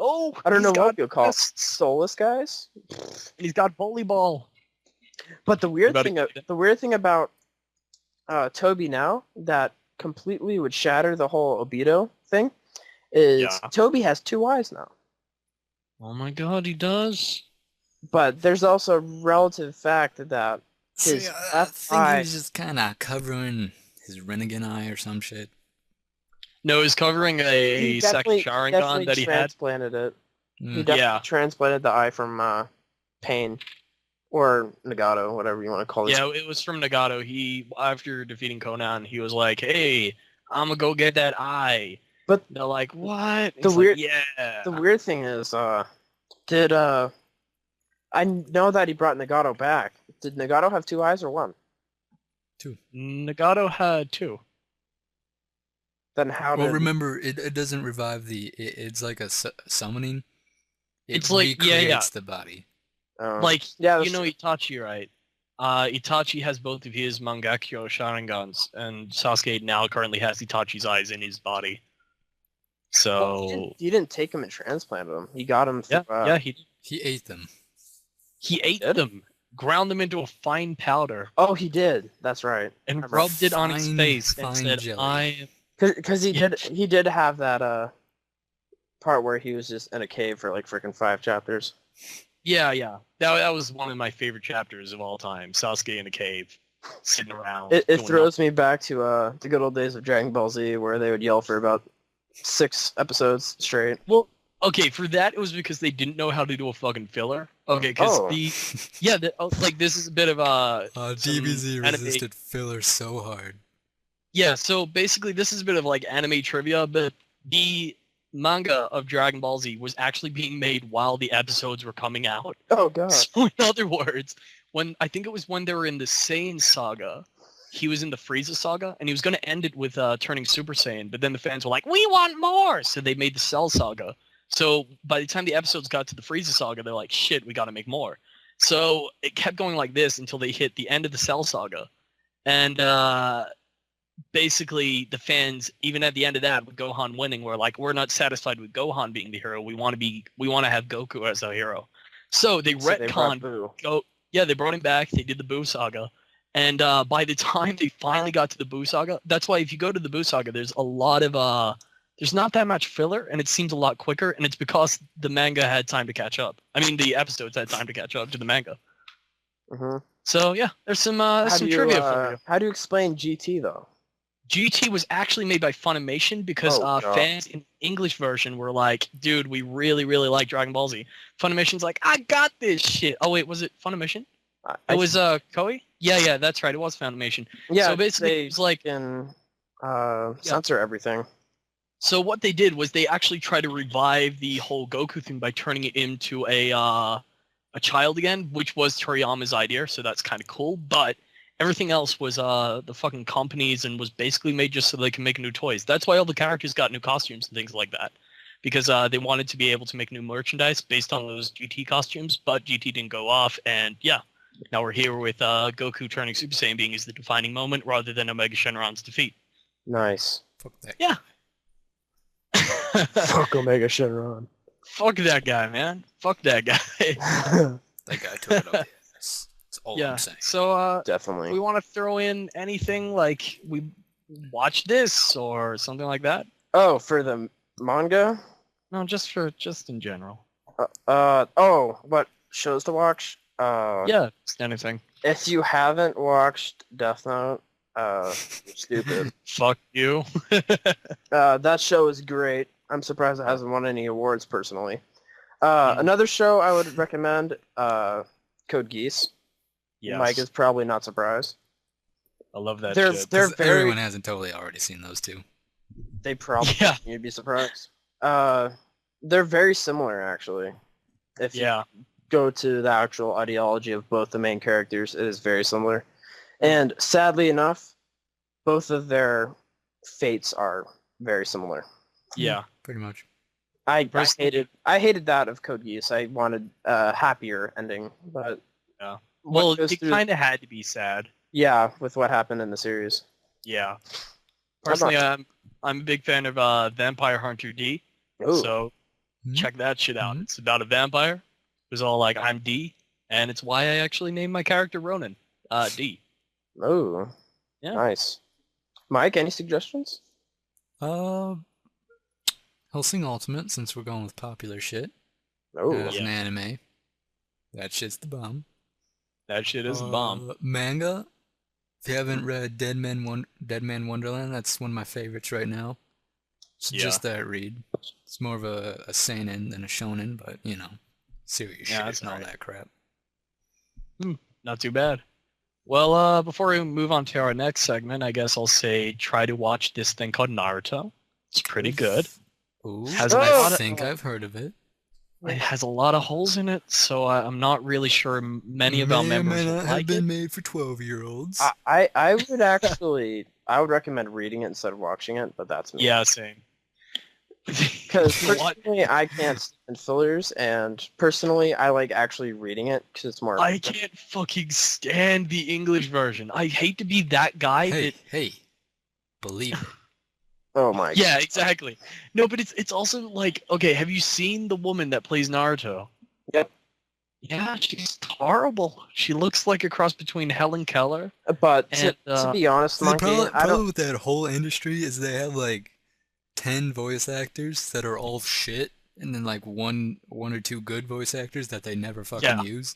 Speaker 2: Oh,
Speaker 3: I don't know
Speaker 2: he's
Speaker 3: what
Speaker 2: got
Speaker 3: you'll call
Speaker 2: fists,
Speaker 3: soulless guys.
Speaker 2: and he's got volleyball.
Speaker 3: But the weird
Speaker 2: About
Speaker 3: thing,
Speaker 2: it.
Speaker 3: the weird thing about Toby now that completely would shatter the whole Obito thing is
Speaker 2: Yeah.
Speaker 3: Toby has 2 eyes now.
Speaker 2: Oh my god, he does.
Speaker 3: But there's also a relative fact that his
Speaker 1: See, I
Speaker 3: left
Speaker 1: think
Speaker 3: eye.
Speaker 1: he was just kind of covering his Rinnegan eye or some shit.
Speaker 2: No, he's covering a
Speaker 3: He
Speaker 2: second
Speaker 3: definitely
Speaker 2: Sharingan that he had.
Speaker 3: transplanted it. He
Speaker 1: Mm.
Speaker 3: definitely
Speaker 2: Yeah.
Speaker 3: transplanted the eye from Pain or Nagato, whatever you want to call it.
Speaker 2: Yeah, it was from Nagato. He, after defeating Conan, he was like, "Hey, I'm gonna go get that eye."
Speaker 3: But
Speaker 2: they're like, "What?"
Speaker 3: the
Speaker 2: He's
Speaker 3: weird-
Speaker 2: like, yeah.
Speaker 3: the weird thing is, did I know that he brought Nagato back. Did Nagato have 2 eyes or 1?
Speaker 2: Nagato had 2.
Speaker 3: Then how
Speaker 1: Well,
Speaker 3: did
Speaker 1: remember, it doesn't revive it's like a summoning. It
Speaker 2: It's like- yeah,
Speaker 1: recreates
Speaker 2: yeah.
Speaker 1: the body.
Speaker 2: Like,
Speaker 3: yeah,
Speaker 2: you know Itachi, right? Itachi has both of his Mangekyo Sharingans, and Sasuke now currently has Itachi's eyes in his body. So,
Speaker 3: he didn't take him and transplant him. He got him.
Speaker 2: yeah,
Speaker 3: Through,
Speaker 2: yeah,
Speaker 1: He ate them.
Speaker 2: he ate
Speaker 3: did?
Speaker 2: them, ground them into a fine powder,
Speaker 3: Oh, he did. That's right.
Speaker 2: and
Speaker 3: Remember.
Speaker 2: rubbed it on his
Speaker 1: Fine-
Speaker 2: face and
Speaker 1: fine
Speaker 2: said,
Speaker 1: jelly.
Speaker 2: "I."
Speaker 3: Because he
Speaker 2: Yeah.
Speaker 3: did have that part where he was just in a cave for like freaking 5 chapters.
Speaker 2: Yeah, yeah. That was one of my favorite chapters of all time. Sasuke in a cave, sitting around.
Speaker 3: It
Speaker 2: doing
Speaker 3: throws me back to the good old days of Dragon Ball Z where they would yell for about 6 episodes straight.
Speaker 2: nothing. Well, okay, for that it was because they didn't know how to do a fucking filler. Okay, because
Speaker 3: Oh.
Speaker 2: like this is a bit of some
Speaker 1: DBZ
Speaker 2: anime-
Speaker 1: resisted filler so hard.
Speaker 2: Yeah, so basically this is a bit of like anime trivia, but the manga of Dragon Ball Z was actually being made while the episodes were coming out.
Speaker 3: Oh god.
Speaker 2: So in other words, when I think it was when they were in the Saiyan saga, he was in the Frieza saga, and he was going to end it with turning Super Saiyan, but then the fans were like, "We want more!" So they made the Cell saga. So by the time the episodes got to the Frieza saga, they're like, "Shit, we got to make more." So it kept going like this until they hit the end of the Cell saga, and basically the fans, even at the end of that, with Gohan winning, were like, "We're not satisfied with Gohan being the hero. We want to have Goku as our hero." So they
Speaker 3: So they brought
Speaker 2: retconned.
Speaker 3: Boo.
Speaker 2: Yeah, they brought him back. They did the Boo saga, and by the time they finally got to the Boo saga, that's why if you go to the Boo saga, there's a lot of there's not that much filler, and it seems a lot quicker, and it's because the manga had time to catch up. I mean, the episodes had time to catch up to the manga.
Speaker 3: Mhm.
Speaker 2: So yeah, there's some
Speaker 3: How
Speaker 2: some
Speaker 3: do
Speaker 2: trivia
Speaker 3: you,
Speaker 2: for you.
Speaker 3: how do you explain GT though?
Speaker 2: GT was actually made by Funimation because
Speaker 3: Oh, God.
Speaker 2: fans in English version were like, "Dude, we really, really like Dragon Ball Z." Funimation's like, "I got this shit." Oh wait, was it Funimation?
Speaker 3: I-
Speaker 2: It was Koei. Yeah, that's right. It was Foundation.
Speaker 3: Yeah,
Speaker 2: So basically,
Speaker 3: they
Speaker 2: it's like
Speaker 3: can censor everything.
Speaker 2: so what they did was they actually tried to revive the whole Goku thing by turning it into a child again, which was Toriyama's idea. So that's kind of cool. But everything else was the fucking companies and was basically made just so they can make new toys. That's why all the characters got new costumes and things like that. Because they wanted to be able to make new merchandise based on those GT costumes, but GT didn't go off, and yeah, now we're here with Goku turning Super Saiyan being is the defining moment rather than Omega Shenron's defeat.
Speaker 3: Nice.
Speaker 1: Fuck that.
Speaker 2: Yeah.
Speaker 3: Fuck Omega Shenron.
Speaker 2: Fuck that guy, man. Fuck that guy.
Speaker 1: That guy took it up the ass. That's all
Speaker 2: Yeah.
Speaker 1: I'm saying.
Speaker 2: So
Speaker 3: Definitely.
Speaker 2: we want to throw in anything like we watch this or something like that?
Speaker 3: Oh, for the manga?
Speaker 2: No, just in general.
Speaker 3: What shows to watch?
Speaker 2: Yeah, just anything.
Speaker 3: If you haven't watched Death Note, you're stupid.
Speaker 2: Fuck you.
Speaker 3: That show is great. I'm surprised it hasn't won any awards personally. Another show I would recommend, Code Geass.
Speaker 2: Yes.
Speaker 3: Mike is probably not surprised.
Speaker 2: I love that
Speaker 3: They're
Speaker 2: shit.
Speaker 3: they're
Speaker 1: 'Cause
Speaker 3: very.
Speaker 1: everyone hasn't totally already seen those two.
Speaker 3: They probably.
Speaker 2: Yeah.
Speaker 3: You'd be surprised. They're very similar actually. If you
Speaker 2: Yeah.
Speaker 3: go to the actual ideology of both the main characters, it is very similar. And sadly enough, both of their fates are very similar.
Speaker 2: Yeah.
Speaker 1: Pretty much.
Speaker 3: I
Speaker 2: Personally-
Speaker 3: hated that of Code Geass. I wanted a happier ending, but
Speaker 2: Yeah.
Speaker 3: what
Speaker 2: Well,
Speaker 3: goes
Speaker 2: it
Speaker 3: through-
Speaker 2: kind of had to be sad.
Speaker 3: yeah, with what happened in the series.
Speaker 2: Yeah. Personally, I'm a big fan of Vampire Hunter D.
Speaker 3: Ooh.
Speaker 2: So
Speaker 1: Mhm.
Speaker 2: check that shit out.
Speaker 1: Mhm.
Speaker 2: It's about a vampire who's all like, I'm D, and it's why I actually named my character Ronan. D.
Speaker 3: Oh,
Speaker 2: Yeah.
Speaker 3: nice. Mike, any suggestions?
Speaker 1: Hellsing Ultimate, since we're going with popular shit.
Speaker 3: Oh,
Speaker 1: As
Speaker 2: Yeah.
Speaker 1: an anime. That shit's the bomb.
Speaker 2: That shit is a bomb.
Speaker 1: Manga. If you haven't read Dead Man Wonderland, that's one of my favorites right now. It's
Speaker 2: Yeah.
Speaker 1: just that read. It's more of a seinen than a shonen, but you know, serious
Speaker 2: Yeah,
Speaker 1: shit
Speaker 2: that's
Speaker 1: and all
Speaker 2: alright.
Speaker 1: that crap.
Speaker 2: Not too bad. Well, before we move on to our next segment, I guess I'll say try to watch this thing called Naruto. It's pretty good.
Speaker 1: Ooh,
Speaker 2: Has
Speaker 3: a
Speaker 1: I
Speaker 3: lot
Speaker 2: of-
Speaker 1: think I've heard of it.
Speaker 2: It has a lot of holes in it, so I'm not really sure many of our
Speaker 1: May or
Speaker 2: members
Speaker 1: may
Speaker 2: will
Speaker 1: not have
Speaker 2: like
Speaker 1: been
Speaker 2: it.
Speaker 1: made for 12-year-olds.
Speaker 3: I would actually I would recommend reading it instead of watching it, but that's me.
Speaker 2: Yeah, same.
Speaker 3: Because
Speaker 2: What?
Speaker 3: personally, I can't stand fillers, and personally, I like actually reading it because it's more.
Speaker 2: I can't fucking stand the English version. I hate to be that guy
Speaker 1: Hey,
Speaker 2: that...
Speaker 1: hey, believe it.
Speaker 3: Oh my.
Speaker 2: Yeah, exactly. No, but it's also like, okay, have you seen the woman that plays Naruto?
Speaker 3: Yep.
Speaker 2: Yeah, she's horrible. She looks like a cross between Helen Keller.
Speaker 3: But
Speaker 2: And,
Speaker 3: to be honest,
Speaker 1: The
Speaker 3: Monkey, I
Speaker 1: problem
Speaker 3: don't.
Speaker 1: with that whole industry is they have like 10 voice actors that are all shit, and then like one or two good voice actors that they never fucking
Speaker 2: Yeah.
Speaker 1: use.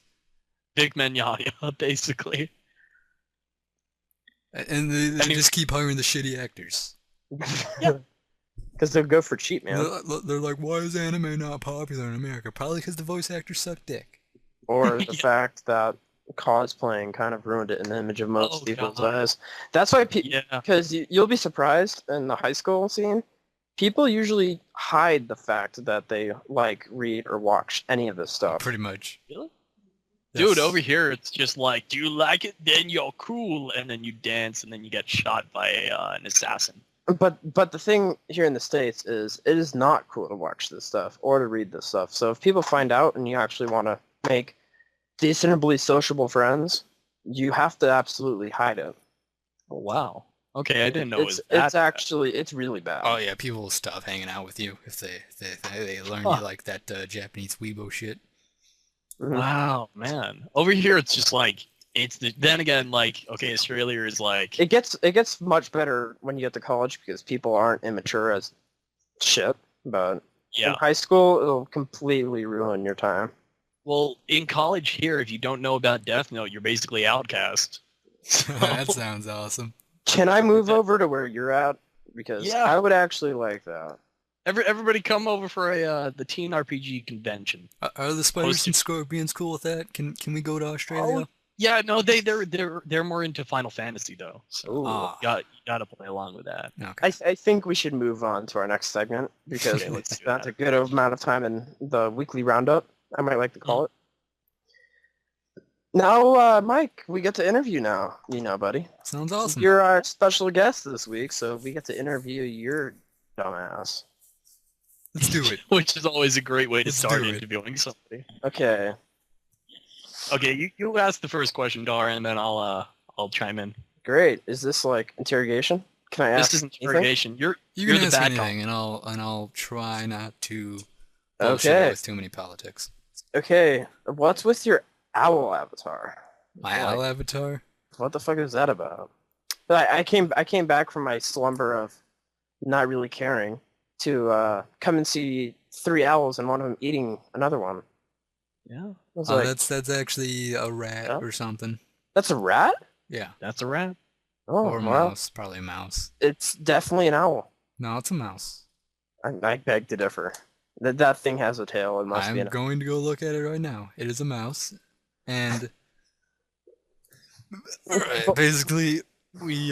Speaker 2: Big Menyaya, basically.
Speaker 1: And they
Speaker 2: Anyway.
Speaker 1: just keep hiring the shitty actors.
Speaker 2: Yeah.
Speaker 3: Because they'll go for cheap, man.
Speaker 1: They're like, why is anime not popular in America? Probably because the voice actors suck dick.
Speaker 3: Or the
Speaker 2: Yeah.
Speaker 3: fact that cosplaying kind of ruined it in the image of most
Speaker 2: Oh,
Speaker 3: people's
Speaker 2: God.
Speaker 3: eyes. That's why people.
Speaker 2: Yeah.
Speaker 3: Because you'll be surprised in the high school scene, people usually hide the fact that they like, read, or watch any of this stuff.
Speaker 1: Pretty much.
Speaker 2: Really?
Speaker 1: That's-
Speaker 2: Dude, over here it's just like, do you like it? Then you're cool, and then you dance, and then you get shot by an assassin.
Speaker 3: But the thing here in the States is it is not cool to watch this stuff or to read this stuff. So if people find out and you actually want to make decently sociable friends, you have to absolutely hide it.
Speaker 2: Oh, wow. Okay, I didn't know it was
Speaker 3: it's
Speaker 2: that.
Speaker 3: actually it's really bad.
Speaker 1: Oh yeah, people will stop hanging out with you if they learn
Speaker 2: Huh.
Speaker 1: you like that Japanese weebo shit.
Speaker 3: Mhm.
Speaker 2: Wow, man. Over here it's just like, then again, like, okay, Australia is like,
Speaker 3: It gets much better when you get to college because people aren't immature as shit. But in
Speaker 2: yeah.
Speaker 3: high school, it'll completely ruin your time.
Speaker 2: Well, in college here, if you don't know about Death Note, you're basically outcast.
Speaker 1: That sounds awesome.
Speaker 3: Can I move over to where you're at? Because
Speaker 2: Yeah.
Speaker 3: I would actually like that.
Speaker 2: Everybody come over for the TNRPG convention.
Speaker 1: Are the spiders
Speaker 2: Hosted-
Speaker 1: and scorpions cool with that? Can we go to Australia?
Speaker 2: Yeah, no, they're more into Final Fantasy though. So
Speaker 3: Ooh.
Speaker 2: you gotta play along with that.
Speaker 1: Okay.
Speaker 3: I think we should move on to our next segment because
Speaker 2: Okay,
Speaker 3: we
Speaker 2: let's do
Speaker 3: spent
Speaker 2: that.
Speaker 3: a good amount of time in the weekly roundup, I might like to call it. Now, Mike, we get to interview now. You know, buddy.
Speaker 1: Sounds awesome.
Speaker 3: You're our special guest this week, so we get to interview your dumbass.
Speaker 1: Let's do it.
Speaker 2: Which is always a great way to
Speaker 1: Let's
Speaker 2: start
Speaker 1: do it.
Speaker 2: interviewing somebody.
Speaker 3: Okay,
Speaker 2: Okay, you ask the first question, Dar, and then I'll chime in.
Speaker 3: great. Is this like interrogation? Can I ask?
Speaker 2: This is
Speaker 3: anything?
Speaker 2: interrogation.
Speaker 1: You
Speaker 2: You're
Speaker 1: can
Speaker 2: the
Speaker 1: ask
Speaker 2: bad
Speaker 1: anything, and I'll try not to bullshit
Speaker 3: Okay.
Speaker 1: with too many politics.
Speaker 3: Okay, what's with your owl avatar?
Speaker 1: My
Speaker 3: Like,
Speaker 1: owl avatar.
Speaker 3: what the fuck is that about? I came back from my slumber of not really caring to come and see three owls and one of them eating another one.
Speaker 2: Yeah,
Speaker 3: I was
Speaker 1: Oh,
Speaker 3: like,
Speaker 1: that's actually a rat
Speaker 3: Huh?
Speaker 1: or something.
Speaker 3: that's a rat?
Speaker 1: Yeah,
Speaker 2: that's a rat.
Speaker 3: Oh,
Speaker 1: or a
Speaker 3: well,
Speaker 1: mouse. Probably a mouse.
Speaker 3: it's definitely an owl.
Speaker 1: No, it's a mouse.
Speaker 3: I beg to differ. That thing has a tail. It must be
Speaker 1: I'm
Speaker 3: an
Speaker 1: going to go look at it right now. It is a mouse, and Alright, basically, we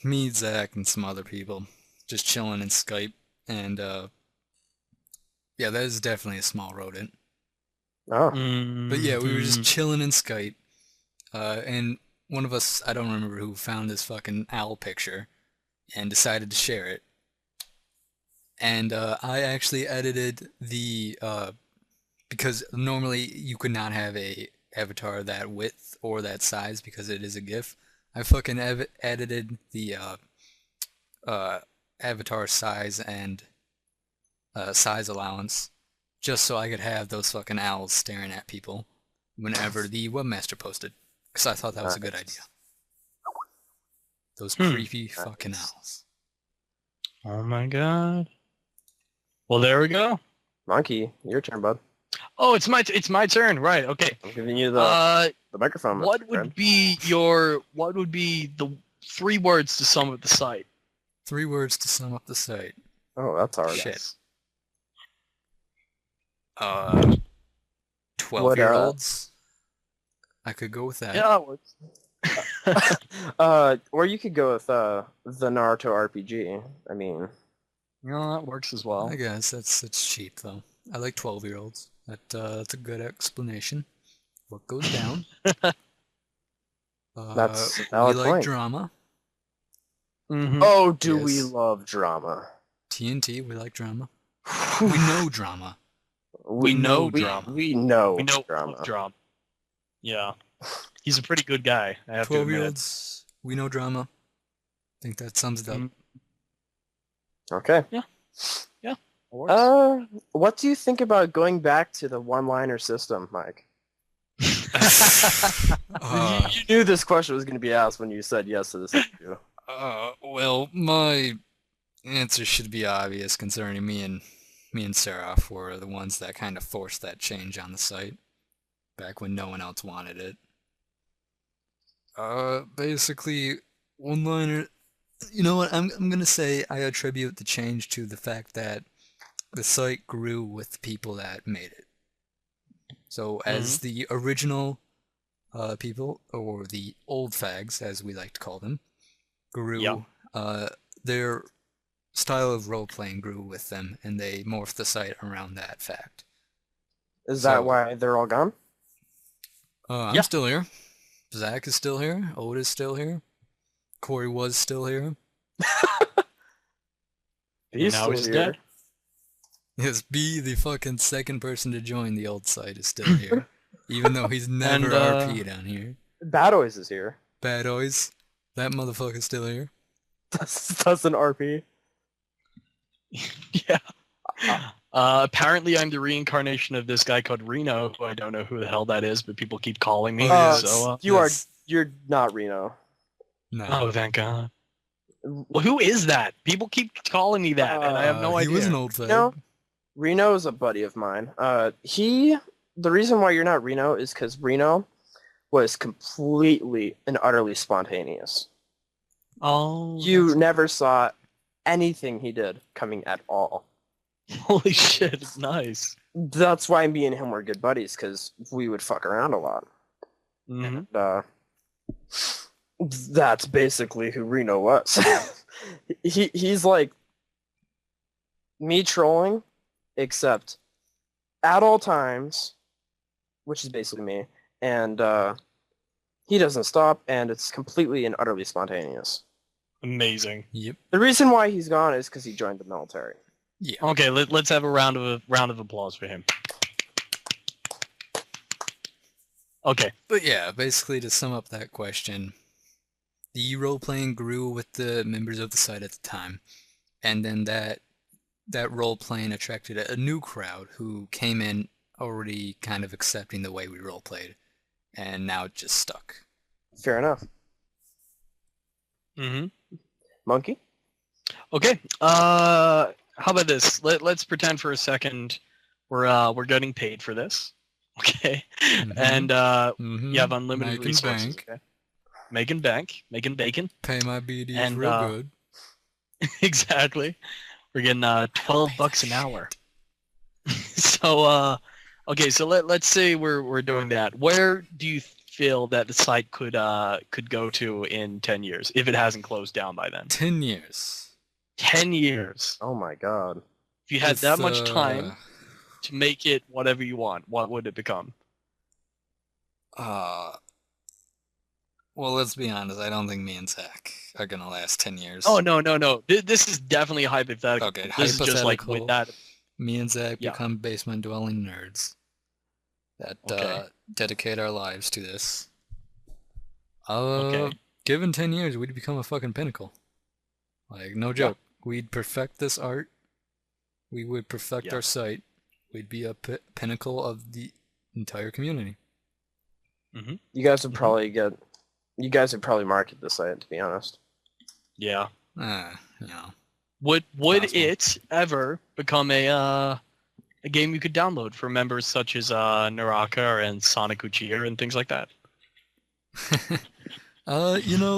Speaker 1: me, Zach, and some other people just chilling in Skype, and yeah, that is definitely a small rodent.
Speaker 3: Oh,
Speaker 1: But yeah, we were just
Speaker 2: Mhm.
Speaker 1: chilling in Skype, and one of us, I don't remember who, found this fucking owl picture and decided to share it. And I actually edited the because normally you could not have a avatar that width or that size because it is a GIF. I fucking edited the avatar size and size allowance just so I could have those fucking owls staring at people whenever the webmaster posted. Because I thought that was a good idea. Those creepy fucking owls.
Speaker 2: Oh my god. Well, there we go.
Speaker 3: monkey, your turn, bud.
Speaker 2: Oh, it's my turn. Right. Okay.
Speaker 3: I'm giving you the microphone.
Speaker 2: What
Speaker 3: Mr. Fred.
Speaker 2: would be the 3 words to sum up the site?
Speaker 1: 3 words to sum up the site.
Speaker 3: Oh, that's hard.
Speaker 1: Shit. 12-year-olds.
Speaker 3: 12-year-olds?
Speaker 1: I could go with that.
Speaker 2: Yeah, it works.
Speaker 3: Or you could go with the Naruto RPG. I mean,
Speaker 2: No, that works as well.
Speaker 1: I guess it's cheap though. I like 12-year-olds. That's a good explanation. What goes down?
Speaker 3: That's a
Speaker 1: We
Speaker 3: valid
Speaker 1: like
Speaker 3: point.
Speaker 1: drama.
Speaker 2: Mhm.
Speaker 3: Oh, do we
Speaker 1: Yes.
Speaker 3: love drama?
Speaker 1: TNT, we like drama. We know drama.
Speaker 2: We know
Speaker 3: we,
Speaker 2: drama.
Speaker 3: We know
Speaker 2: We know
Speaker 3: drama.
Speaker 2: drama. Yeah. He's a pretty good guy, I have to admit.
Speaker 1: 12-year-olds, we know drama. I think that sums it up.
Speaker 2: Mhm.
Speaker 3: Okay.
Speaker 2: It works.
Speaker 3: What do you think about going back to the one-liner system, Mike?
Speaker 1: Uh,
Speaker 3: You knew this question was going to be asked when you said yes to this interview.
Speaker 1: well, my answer should be obvious concerning me and Seraph were the ones that kind of forced that change on the site back when no one else wanted it. Basically, one-liner. You know what? I'm gonna say I attribute the change to the fact that the site grew with the people that made it. So as the original people, or the old fags, as we like to call them, grew,
Speaker 2: Yeah.
Speaker 1: their style of role-playing grew with them, and they morphed the site around that fact.
Speaker 3: Is that
Speaker 1: So-
Speaker 3: why they're all gone?
Speaker 1: I'm
Speaker 2: Yeah.
Speaker 1: still here. Zach is still here. Oda is still here. Corey was still here.
Speaker 3: He's
Speaker 2: now
Speaker 3: still
Speaker 2: he's
Speaker 3: here.
Speaker 2: dead.
Speaker 1: Yes, B, the fucking second person to join the old site, is still here. Even though he's never
Speaker 2: And,
Speaker 1: RP'd on here.
Speaker 3: Badoys is here.
Speaker 1: Bad Oys, that motherfucker's still here.
Speaker 3: Doesn't RP.
Speaker 2: Yeah. Apparently, I'm the reincarnation of this guy called Reno, who I don't know who the hell that is, but people keep calling me.
Speaker 1: Oh, yes.
Speaker 2: So,
Speaker 3: You're not Reno.
Speaker 1: No.
Speaker 2: oh, thank God. Well, who is that? People keep calling me that, and I have no idea.
Speaker 1: He was an old fag.
Speaker 3: No. Reno is a buddy of mine. The reason why you're not Reno is because Reno was completely and utterly spontaneous.
Speaker 2: Oh,
Speaker 3: You never saw anything he did coming at all.
Speaker 2: holy shit! Nice.
Speaker 3: That's why me and him were good buddies, because we would fuck around a lot.
Speaker 2: Mm-hmm.
Speaker 3: That's basically who Reno was. He's like me trolling, except at all times, which is basically me, and he doesn't stop, and it's completely and utterly spontaneous.
Speaker 2: Amazing.
Speaker 1: Yep.
Speaker 3: The reason why he's gone is because he joined the military.
Speaker 1: Yeah.
Speaker 2: Okay, let's have a round of applause for him. Okay.
Speaker 1: But yeah, basically to sum up that question, the role-playing grew with the members of the site at the time, and then that role-playing attracted a new crowd who came in already kind of accepting the way we role-played, and now it just stuck.
Speaker 3: Fair enough.
Speaker 2: Mm-hmm.
Speaker 3: Monkey?
Speaker 2: Okay. How about this? Let's pretend for a second we're getting paid for this. Okay. And you have unlimited
Speaker 1: Making
Speaker 2: resources.
Speaker 1: bank.
Speaker 2: Okay? Making bank, making bacon.
Speaker 1: Pay my BDs
Speaker 2: And,
Speaker 1: real good.
Speaker 2: Exactly. We're getting $12 an hour. So okay, so let's say we're doing that. Where do you feel that the site could go to in 10 years if it hasn't closed down by then?
Speaker 1: 10 years.
Speaker 2: 10 years.
Speaker 3: Oh my god.
Speaker 2: If you had
Speaker 1: With,
Speaker 2: that much time to make it whatever you want, what would it become?
Speaker 1: Well, let's be honest. I don't think me and Zach are gonna last 10 years.
Speaker 2: Oh no. This is definitely hypothetical.
Speaker 1: Okay,
Speaker 2: This is just like
Speaker 1: hypothetical.
Speaker 2: with that.
Speaker 1: Me and Zach
Speaker 2: Yeah.
Speaker 1: become basement-dwelling nerds that
Speaker 2: Okay.
Speaker 1: dedicate our lives to this.
Speaker 2: Okay.
Speaker 1: Given 10 years, we'd become a fucking pinnacle. Like, no joke. We'd perfect this art. We would perfect
Speaker 2: Yeah.
Speaker 1: our site. We'd be a pinnacle of the entire community.
Speaker 2: Mm-hmm.
Speaker 3: You guys would probably market the site, to be honest.
Speaker 2: Yeah.
Speaker 1: You know.
Speaker 2: Would
Speaker 1: Possible.
Speaker 2: it ever become a game you could download for members such as Naraka and Sonic Uchiha and things like that?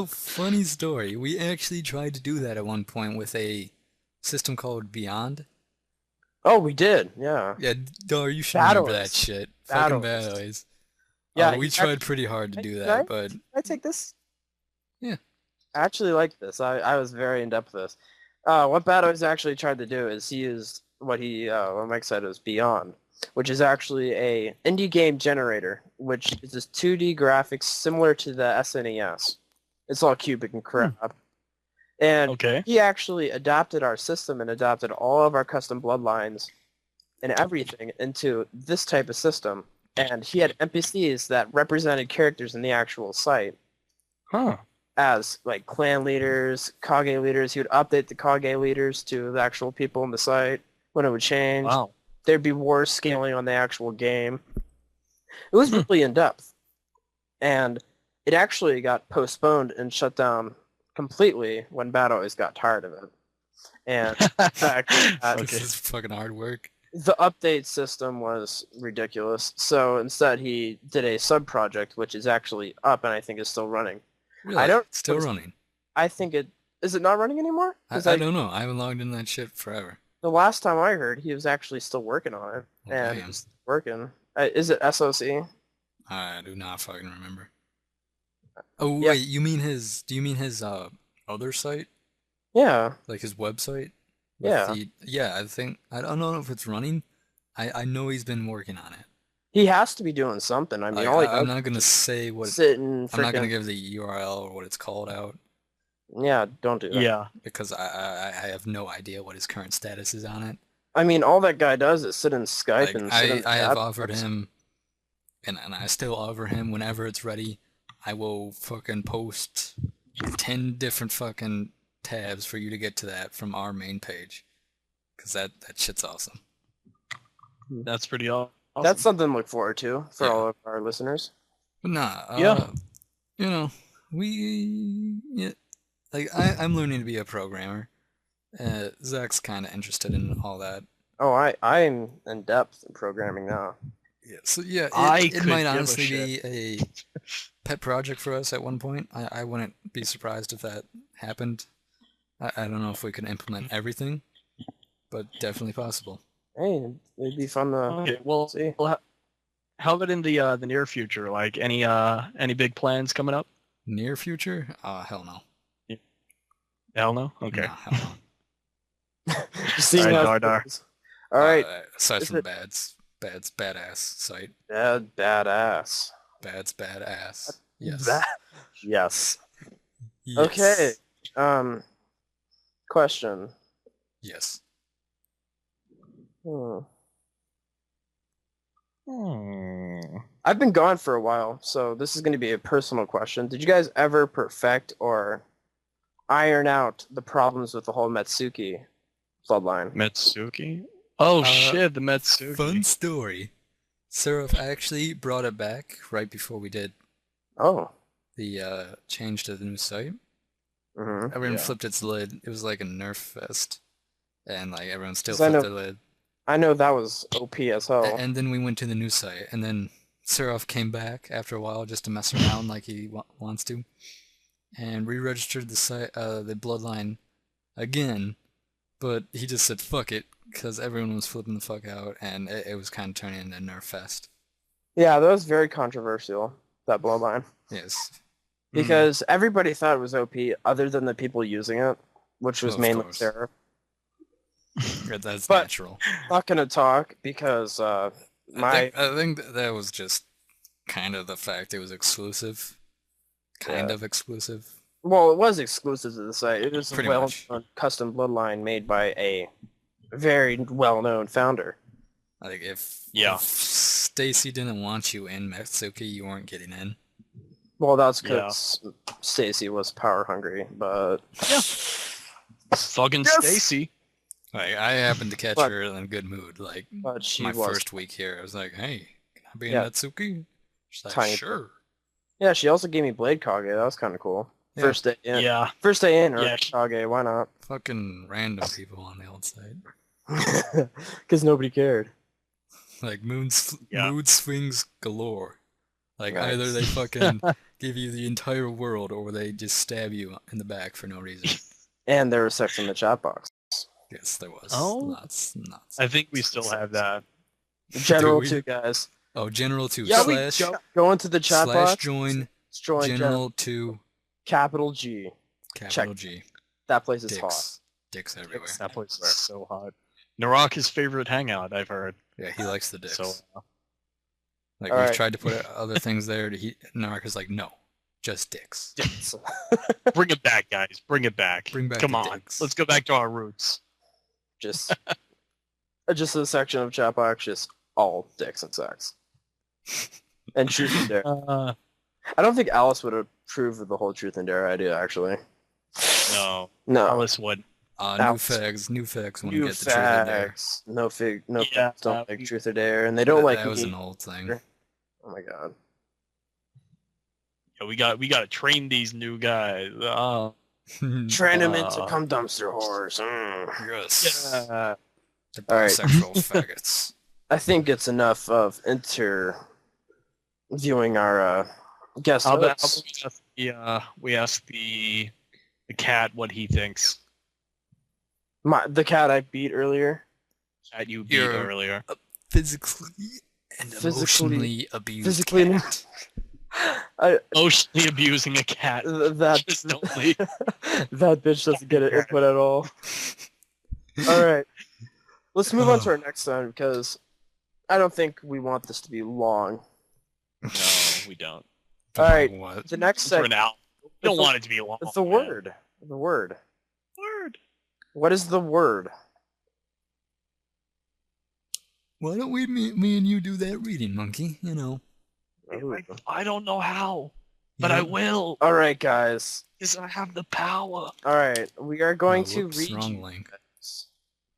Speaker 1: Funny story. We actually tried to do that at one point with a system called Beyond.
Speaker 3: Oh, we did. Yeah.
Speaker 1: Yeah, Dar, you should remember that
Speaker 3: Battlers.
Speaker 1: shit. Fucking
Speaker 3: Battlers.
Speaker 1: Battlers.
Speaker 3: Yeah,
Speaker 1: We
Speaker 3: you
Speaker 1: tried pretty hard to do that, but
Speaker 3: Can I take this?
Speaker 1: Yeah.
Speaker 3: I actually like this. I was very in depth with this. What Battlers actually tried to do is he used what Mike said was Beyond, which is actually a indie game generator, which is just 2D graphics similar to the SNES. It's all cubic and crap. And
Speaker 2: Okay.
Speaker 3: he actually adapted our system and adapted all of our custom bloodlines and everything into this type of system. And he had NPCs that represented characters in the actual site
Speaker 2: Huh.
Speaker 3: as like clan leaders, Kage leaders. He would update the Kage leaders to the actual people in the site when it would change.
Speaker 2: Wow.
Speaker 3: There'd be war scaling on the actual game. It was really in depth. And it actually got postponed and shut down completely when Battlers got tired of it. And in fact,
Speaker 1: this is fucking hard work.
Speaker 3: the update system was ridiculous. So instead he did a sub-project, which is actually up and I think is still running.
Speaker 1: Really?
Speaker 3: I don't-
Speaker 1: It's still running.
Speaker 3: I think is it not running anymore?
Speaker 1: I
Speaker 3: 'Cause
Speaker 1: don't know. I haven't logged in that shit forever.
Speaker 3: the last time I heard, he was actually still working on it.
Speaker 1: Oh,
Speaker 3: And
Speaker 1: damn.
Speaker 3: it's working. Is it SOC?
Speaker 1: I do not fucking remember. Oh
Speaker 3: Yeah.
Speaker 1: wait, do you mean his other site?
Speaker 3: Yeah.
Speaker 1: Like his website?
Speaker 3: Yeah.
Speaker 1: I think I don't know if it's running. I know he's been working on it.
Speaker 3: He has to be doing something. I mean,
Speaker 1: Like,
Speaker 3: all he
Speaker 1: I'm
Speaker 3: does
Speaker 1: not gonna
Speaker 3: is
Speaker 1: say what
Speaker 3: sit and
Speaker 1: I'm not gonna
Speaker 3: freaking...
Speaker 1: give the URL or what it's called out
Speaker 3: Yeah, don't do that.
Speaker 2: Yeah.
Speaker 1: because I have no idea what his current status is on it.
Speaker 3: I mean, all that guy does is sit in Skype
Speaker 1: Like,
Speaker 3: and sit in
Speaker 1: I have
Speaker 3: chat.
Speaker 1: offered him, and I still offer him whenever it's ready. I will fucking post 10 different fucking tabs for you to get to that from our main page, because that shit's awesome.
Speaker 2: That's pretty awesome.
Speaker 3: That's something to look forward to for
Speaker 1: Yeah.
Speaker 3: all of our listeners.
Speaker 1: But nah,
Speaker 2: Yeah.
Speaker 1: Like I'm learning to be a programmer. Zach's kind of interested in all that.
Speaker 3: Oh, I'm in depth in programming now.
Speaker 1: Yeah, so yeah,
Speaker 2: I
Speaker 1: it
Speaker 2: could
Speaker 1: might
Speaker 2: give a
Speaker 1: honestly
Speaker 2: shit.
Speaker 1: be a pet project for us at one point. I wouldn't be surprised if that happened. I don't know if we could implement everything, but definitely possible.
Speaker 3: Hey, it'd be fun to
Speaker 2: Okay. Well,
Speaker 3: see.
Speaker 2: How about in the near future? Like any big plans coming up?
Speaker 1: Near future? Hell no.
Speaker 2: Hell no. Okay.
Speaker 1: Nah, hell
Speaker 3: Just seeing
Speaker 2: Alright,
Speaker 3: how it
Speaker 2: Dar.
Speaker 3: goes.
Speaker 1: no.
Speaker 3: All right.
Speaker 1: Aside
Speaker 3: Is
Speaker 1: from
Speaker 3: it-
Speaker 1: badass site.
Speaker 3: Badass.
Speaker 1: Badass. Yes.
Speaker 3: Yes.
Speaker 1: Yes.
Speaker 3: Okay. Question.
Speaker 1: Yes.
Speaker 3: Hmm.
Speaker 2: Hmm.
Speaker 3: I've been gone for a while, so this is going to be a personal question. Did you guys ever perfect or iron out the problems with the whole Metsuki bloodline?
Speaker 2: Metsuki? Oh shit, the Metsuki.
Speaker 1: Fun story. Seraph actually brought it back right before we did
Speaker 3: Oh.
Speaker 1: the change to the new site.
Speaker 3: Mm-hmm.
Speaker 1: Everyone
Speaker 2: Yeah.
Speaker 1: flipped its lid. It was like a nerf fest. And like everyone still
Speaker 3: 'Cause I
Speaker 1: flipped
Speaker 3: know-
Speaker 1: their lid.
Speaker 3: I know that was OP as hell.
Speaker 1: And then we went to the new site, and then Seraph came back after a while just to mess around like he wants to, and re-registered the site, the bloodline, again, but he just said fuck it because everyone was flipping the fuck out, and it was kind of turning into Nerf Fest.
Speaker 3: Yeah, that was very controversial, that bloodline.
Speaker 1: Yes,
Speaker 3: Because everybody thought it was OP other than the people using it, which was
Speaker 1: Of
Speaker 3: mainly
Speaker 1: course.
Speaker 3: Sarah.
Speaker 1: that's
Speaker 3: But-
Speaker 1: natural.
Speaker 3: Not going to talk because
Speaker 1: I think that was just kind of the fact it was exclusive, kind
Speaker 3: Yeah.
Speaker 1: of exclusive.
Speaker 3: Well, it was exclusive to the site. It was a
Speaker 1: Pretty
Speaker 3: well-known custom bloodline made by a very well-known founder.
Speaker 1: Like if
Speaker 2: Yeah.
Speaker 1: Stacy didn't want you in Metsuki, you weren't getting in.
Speaker 3: Well, that's because Stacy was power hungry, but
Speaker 2: Fucking
Speaker 3: Yes!
Speaker 2: Stacy.
Speaker 1: Like I happened to catch
Speaker 3: But-
Speaker 1: her in a good mood. Like
Speaker 3: but she
Speaker 1: my
Speaker 3: was
Speaker 1: first week here, I was like, "Hey, can I be in
Speaker 3: Yeah.
Speaker 1: Metsuki?" She's like,
Speaker 3: Tiny.
Speaker 1: "Sure."
Speaker 3: Yeah, she also gave me Blade Kage. That was kind of cool.
Speaker 1: Yeah.
Speaker 3: First day in.
Speaker 2: Yeah.
Speaker 3: First day in, or
Speaker 2: Yeah.
Speaker 3: Kage, why not?
Speaker 1: Fucking random people on the old site.
Speaker 3: Because nobody cared.
Speaker 1: Like
Speaker 2: Yeah.
Speaker 1: mood swings galore. Like
Speaker 3: Nice.
Speaker 1: either they fucking give you the entire world, or they just stab you in the back for no reason.
Speaker 3: And there was sex in the chat box.
Speaker 1: Yes, there was.
Speaker 2: Oh.
Speaker 1: Lots.
Speaker 2: I think we still have that.
Speaker 3: General
Speaker 1: we?
Speaker 3: 2, guys.
Speaker 1: Oh, General 2
Speaker 3: Yeah,
Speaker 1: slash
Speaker 3: Go into the chat
Speaker 1: slash
Speaker 3: box.
Speaker 1: join
Speaker 3: Join
Speaker 1: General 2
Speaker 3: capital G.
Speaker 1: capital G.
Speaker 3: That place is hot.
Speaker 1: Dicks. Dicks everywhere.
Speaker 2: That place is so hot. Naraka's favorite hangout, I've heard.
Speaker 1: Yeah, he likes the dicks.
Speaker 2: So
Speaker 1: Like
Speaker 3: All
Speaker 1: we've
Speaker 3: right.
Speaker 1: tried to put other things there. Naraka's like, no, just dicks.
Speaker 2: bring it back, guys. Bring it back.
Speaker 1: Bring back
Speaker 2: Come
Speaker 1: the
Speaker 2: on.
Speaker 1: dicks.
Speaker 2: Let's go back to our roots.
Speaker 3: just a section of chat box, just all dicks and sex. And truth and dare.
Speaker 2: Uh,
Speaker 3: I don't think Alice would approve of the whole truth and dare idea, actually.
Speaker 2: no.
Speaker 3: No.
Speaker 2: Alice would.
Speaker 1: New
Speaker 3: Ouch.
Speaker 1: fags want to
Speaker 3: New
Speaker 1: get the truth in there.
Speaker 3: facts. No
Speaker 2: Yeah,
Speaker 3: facts don't like truth or dare, and they don't like
Speaker 1: That was
Speaker 3: me.
Speaker 1: an old thing.
Speaker 3: Oh my god.
Speaker 2: Yeah, we got to train these new guys.
Speaker 3: Train them into come dumpster whores.
Speaker 1: Yes.
Speaker 3: Yeah.
Speaker 1: They're
Speaker 3: All right.
Speaker 1: bisexual faggots.
Speaker 3: I think it's enough of interviewing our guest
Speaker 2: How about
Speaker 3: hosts.
Speaker 2: we ask the cat what he thinks.
Speaker 3: The cat I beat earlier.
Speaker 2: That you beat
Speaker 1: You're-
Speaker 2: earlier.
Speaker 1: Physically and
Speaker 3: Physically-
Speaker 1: emotionally abused.
Speaker 3: physically-
Speaker 1: cat.
Speaker 2: Emotionally abusing a cat.
Speaker 3: That
Speaker 2: Just don't leave.
Speaker 3: that bitch doesn't get an input at all. All right, let's move on to our next one because I don't think we want this to be long.
Speaker 2: No, we don't.
Speaker 3: All right,
Speaker 1: What?
Speaker 3: the next
Speaker 2: For
Speaker 3: segment.
Speaker 2: now. We don't
Speaker 3: the-
Speaker 2: want it to be long.
Speaker 3: It's the
Speaker 2: man.
Speaker 3: word. The word.
Speaker 2: Word.
Speaker 3: What is the word?
Speaker 1: Why don't me and you do that reading, monkey? You know.
Speaker 2: I don't know how, but I will.
Speaker 3: All right, guys.
Speaker 2: Because I have the power.
Speaker 3: All right, we are going to
Speaker 1: whoops,
Speaker 3: read.
Speaker 1: wrong
Speaker 3: you
Speaker 1: link.
Speaker 3: guys.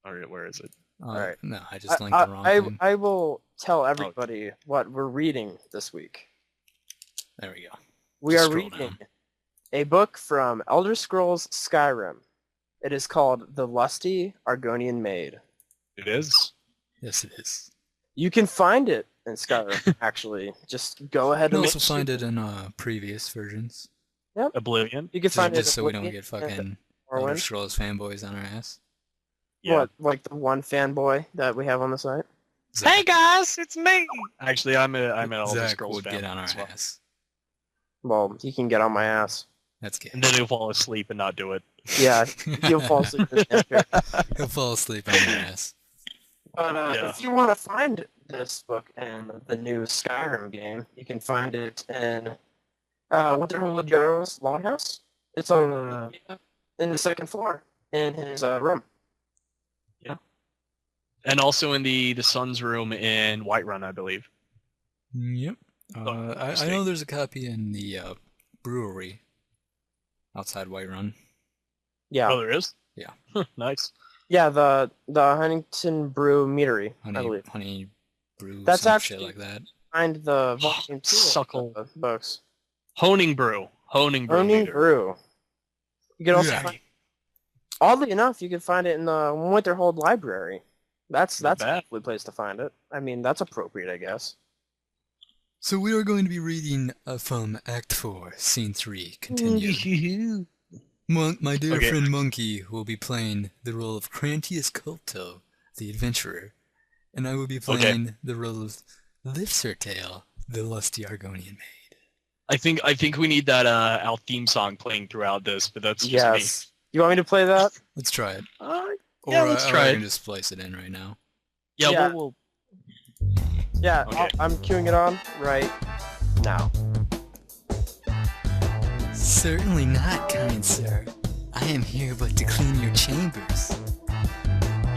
Speaker 2: All right, where is it?
Speaker 3: right.
Speaker 1: No, I just linked the wrong thing.
Speaker 3: I will tell everybody what we're reading this week.
Speaker 1: There we go.
Speaker 3: We
Speaker 1: Just
Speaker 3: are
Speaker 1: scroll
Speaker 3: reading
Speaker 1: down.
Speaker 3: a book from Elder Scrolls Skyrim. It is called The Lusty Argonian Maid.
Speaker 2: It is.
Speaker 1: Yes, it is.
Speaker 3: You can find it in Skyrim, actually. Just go ahead
Speaker 1: You
Speaker 3: and
Speaker 1: can also find it in previous versions.
Speaker 2: Oblivion.
Speaker 3: You can find
Speaker 1: Just
Speaker 3: it
Speaker 1: so we don't
Speaker 3: in
Speaker 1: get fucking Elder
Speaker 3: Morrowind.
Speaker 1: Scrolls fanboys on our ass.
Speaker 2: Yeah.
Speaker 3: What, like the one fanboy that we have on the site?
Speaker 2: Hey guys, it's me. Actually, I'm at all the
Speaker 1: Zach
Speaker 2: Scrolls
Speaker 1: would
Speaker 2: family
Speaker 1: get on our
Speaker 2: as well.
Speaker 1: ass.
Speaker 3: Well, he can get on my ass.
Speaker 1: That's good.
Speaker 2: And then he'll fall asleep and not do it.
Speaker 3: Yeah, he'll fall asleep in his chair.
Speaker 1: He'll fall asleep on your ass.
Speaker 3: But
Speaker 2: Yeah.
Speaker 3: if you want to find this book in the new Skyrim game, you can find it in Winterhold Jarl's Longhouse. It's on in the second floor in his room.
Speaker 2: And also in the Sun's room in Whiterun, I believe.
Speaker 1: Yep. I know there's a copy in the brewery outside Whiterun.
Speaker 3: Yeah,
Speaker 2: Oh, there is?
Speaker 1: Yeah.
Speaker 2: Nice.
Speaker 3: yeah, the Huntington Brew Meadery, I believe.
Speaker 1: Honey brew,
Speaker 3: That's
Speaker 1: some
Speaker 3: actually-
Speaker 1: shit like that.
Speaker 3: Find the volume 2
Speaker 2: Suckle.
Speaker 3: of the books.
Speaker 2: Honing Brew. Honing Brew.
Speaker 3: Owning
Speaker 2: meter.
Speaker 3: Brew. You can also
Speaker 1: Yeah.
Speaker 3: find, oddly enough, you can find it in the Winterhold Library. That's
Speaker 2: Not
Speaker 3: a
Speaker 2: bad.
Speaker 3: good place to find it. I mean, that's appropriate, I guess.
Speaker 1: So we are going to be reading from Act 4, Scene 3, continued. My dear
Speaker 2: Okay.
Speaker 1: friend Monkey will be playing the role of Crantius Culto, the adventurer, and I will be playing the role of Lifsertail, the lusty Argonian maid.
Speaker 2: I think we need that our theme song playing throughout this, but that's just
Speaker 3: Yes. You want me to play that?
Speaker 1: Let's try it.
Speaker 2: me.
Speaker 1: Or
Speaker 2: Yeah, let's try
Speaker 1: I
Speaker 2: it.
Speaker 1: can just splice it in right now.
Speaker 2: Yeah,
Speaker 3: Yeah.
Speaker 2: we'll
Speaker 3: Yeah,
Speaker 2: Okay.
Speaker 3: I'm queuing it on right now.
Speaker 1: Certainly not, kind sir. I am here but to clean your chambers.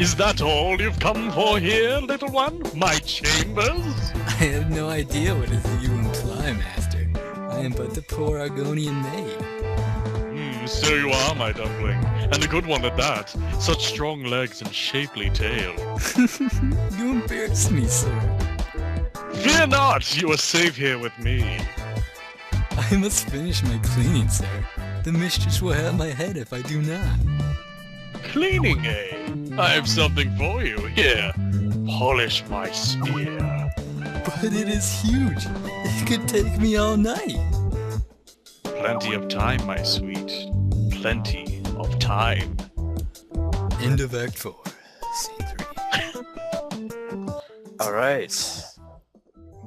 Speaker 2: Is that all you've come for here, little one? My chambers?
Speaker 1: I have no idea what it is you imply, master. I am but the poor Argonian maid.
Speaker 2: So you are, my duckling. And a good one at that. Such strong legs and shapely tail.
Speaker 1: You embarrass me, sir.
Speaker 2: Fear not, you are safe here with me.
Speaker 1: I must finish my cleaning, sir. The mistress will have my head if I do not.
Speaker 2: Cleaning, eh? I have something for you. Here, polish my spear.
Speaker 1: But it is huge. It could take me all night.
Speaker 2: Plenty of time, my sweet. Plenty of time.
Speaker 1: End of Act 4, Scene 3.
Speaker 3: All right.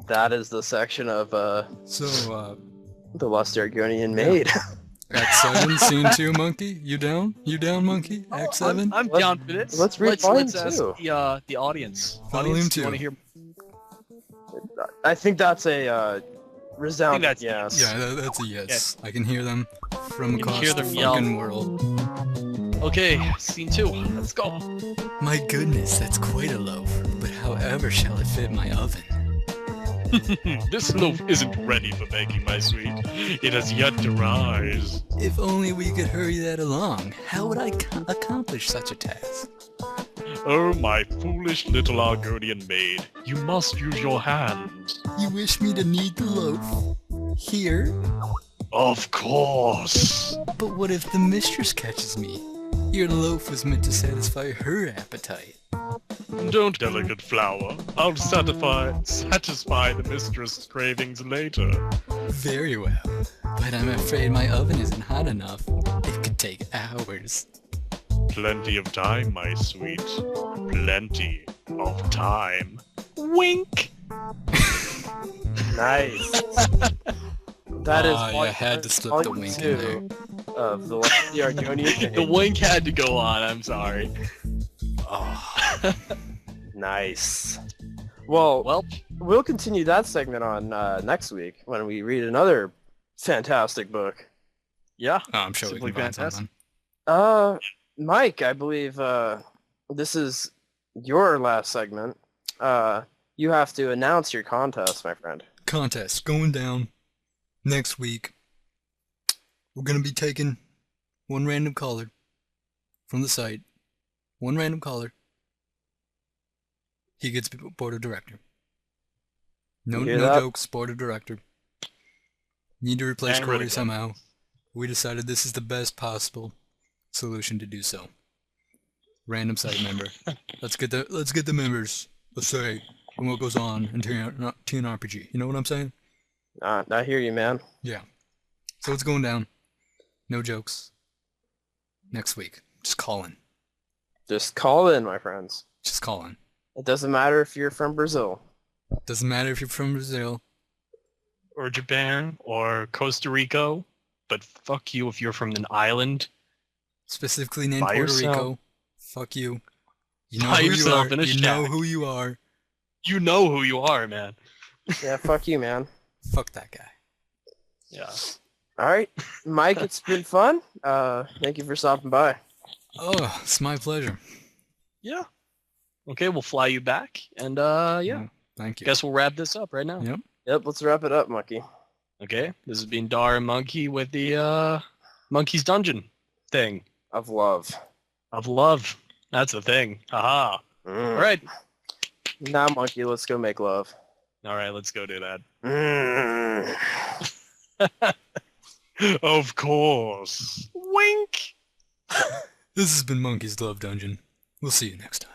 Speaker 3: That is the section of
Speaker 1: So,
Speaker 3: the Lusty Argonian Maid.
Speaker 1: Act 7, Scene 2, Monkey? You down? You down, Monkey? Act 7?
Speaker 2: I'm
Speaker 3: Let's-
Speaker 2: down for this.
Speaker 3: let's read volume
Speaker 2: let's ask
Speaker 3: 2.
Speaker 2: the audience.
Speaker 1: Volume
Speaker 2: Audience, do
Speaker 1: 2.
Speaker 2: you want to hear?
Speaker 3: I think that's a resounding
Speaker 2: that's-
Speaker 3: yes.
Speaker 1: Yeah, that's a yes. I can hear them from
Speaker 2: You can
Speaker 1: across
Speaker 2: hear
Speaker 1: the
Speaker 2: them yell.
Speaker 1: fucking world.
Speaker 2: Okay, scene 2. Let's go.
Speaker 1: My goodness, that's quite a loaf. But however shall it fit my oven?
Speaker 2: This loaf isn't ready for baking, my sweet. It has yet to rise.
Speaker 1: If only we could hurry that along. How would I accomplish such a task?
Speaker 2: Oh, my foolish little Argonian maid. You must use your hands.
Speaker 1: You wish me to knead the loaf? Here?
Speaker 2: Of course.
Speaker 1: But what if the mistress catches me? Your loaf was meant to satisfy her appetite.
Speaker 2: Don't, delicate flower. I'll satisfy the mistress' cravings later.
Speaker 1: Very well. But I'm afraid my oven isn't hot enough. It could take hours.
Speaker 2: Plenty of time, my sweet. Plenty of time. Wink!
Speaker 3: Nice. That is
Speaker 1: I had to slip the
Speaker 3: volume
Speaker 1: wink
Speaker 3: 2
Speaker 1: in
Speaker 3: of the Lusty Argonian Maid.
Speaker 2: The wink had to go on, I'm sorry.
Speaker 1: Oh,
Speaker 3: Nice. Well,
Speaker 2: Well,
Speaker 3: we'll continue that segment on next week when we read another fantastic book.
Speaker 2: yeah.
Speaker 1: I'm sure we
Speaker 2: Simply
Speaker 1: can find
Speaker 2: fantastic.
Speaker 1: something.
Speaker 3: Mike, I believe this is your last segment. You have to announce your contest, my friend.
Speaker 1: Contest going down next week. We're going to be taking one random caller from the site. One random caller. He gets board of director. No,
Speaker 3: You hear
Speaker 1: no
Speaker 3: that?
Speaker 1: jokes, board of director. Need to replace
Speaker 2: And
Speaker 1: Corey
Speaker 2: Riddick.
Speaker 1: somehow. We decided this is the best possible solution to do so. Random site member. Let's get the members. Let's say and what goes on in TNRPG. You know what I'm saying?
Speaker 3: I hear you, man.
Speaker 1: Yeah. So it's going down. No jokes. Next week. Just call in.
Speaker 3: Just call in, my friends.
Speaker 1: Just call in.
Speaker 3: It doesn't matter if you're from Brazil.
Speaker 1: Doesn't matter if you're from Brazil.
Speaker 2: Or Japan, or Costa Rica, but fuck you if you're from an island.
Speaker 1: Specifically named
Speaker 2: By
Speaker 1: Puerto
Speaker 2: yourself.
Speaker 1: Rico. Fuck you. You know
Speaker 2: By
Speaker 1: who you
Speaker 2: yourself
Speaker 1: are.
Speaker 2: in a
Speaker 1: You know
Speaker 2: shack.
Speaker 1: who you are.
Speaker 2: You know who you are, man.
Speaker 3: Yeah, fuck you, man.
Speaker 1: Fuck that guy.
Speaker 2: Yeah.
Speaker 3: All right, Mike, it's been fun. Thank you for stopping by.
Speaker 1: Oh, it's my pleasure.
Speaker 2: Yeah. Okay, we'll fly you back, and yeah.
Speaker 1: Thank you.
Speaker 2: Guess we'll wrap this up right now.
Speaker 1: Yep.
Speaker 3: Yep, let's wrap it up, Monkey.
Speaker 2: Okay, this has been Dar and Monkey with the Monkey's Dungeon thing.
Speaker 3: Of love.
Speaker 2: Of love. That's the thing. Haha. All right.
Speaker 3: Now, Monkey, let's go make love.
Speaker 2: All right, let's go do that.
Speaker 3: Mm.
Speaker 2: Of course. Wink.
Speaker 1: This has been Monkey's Love Dungeon. We'll see you next time.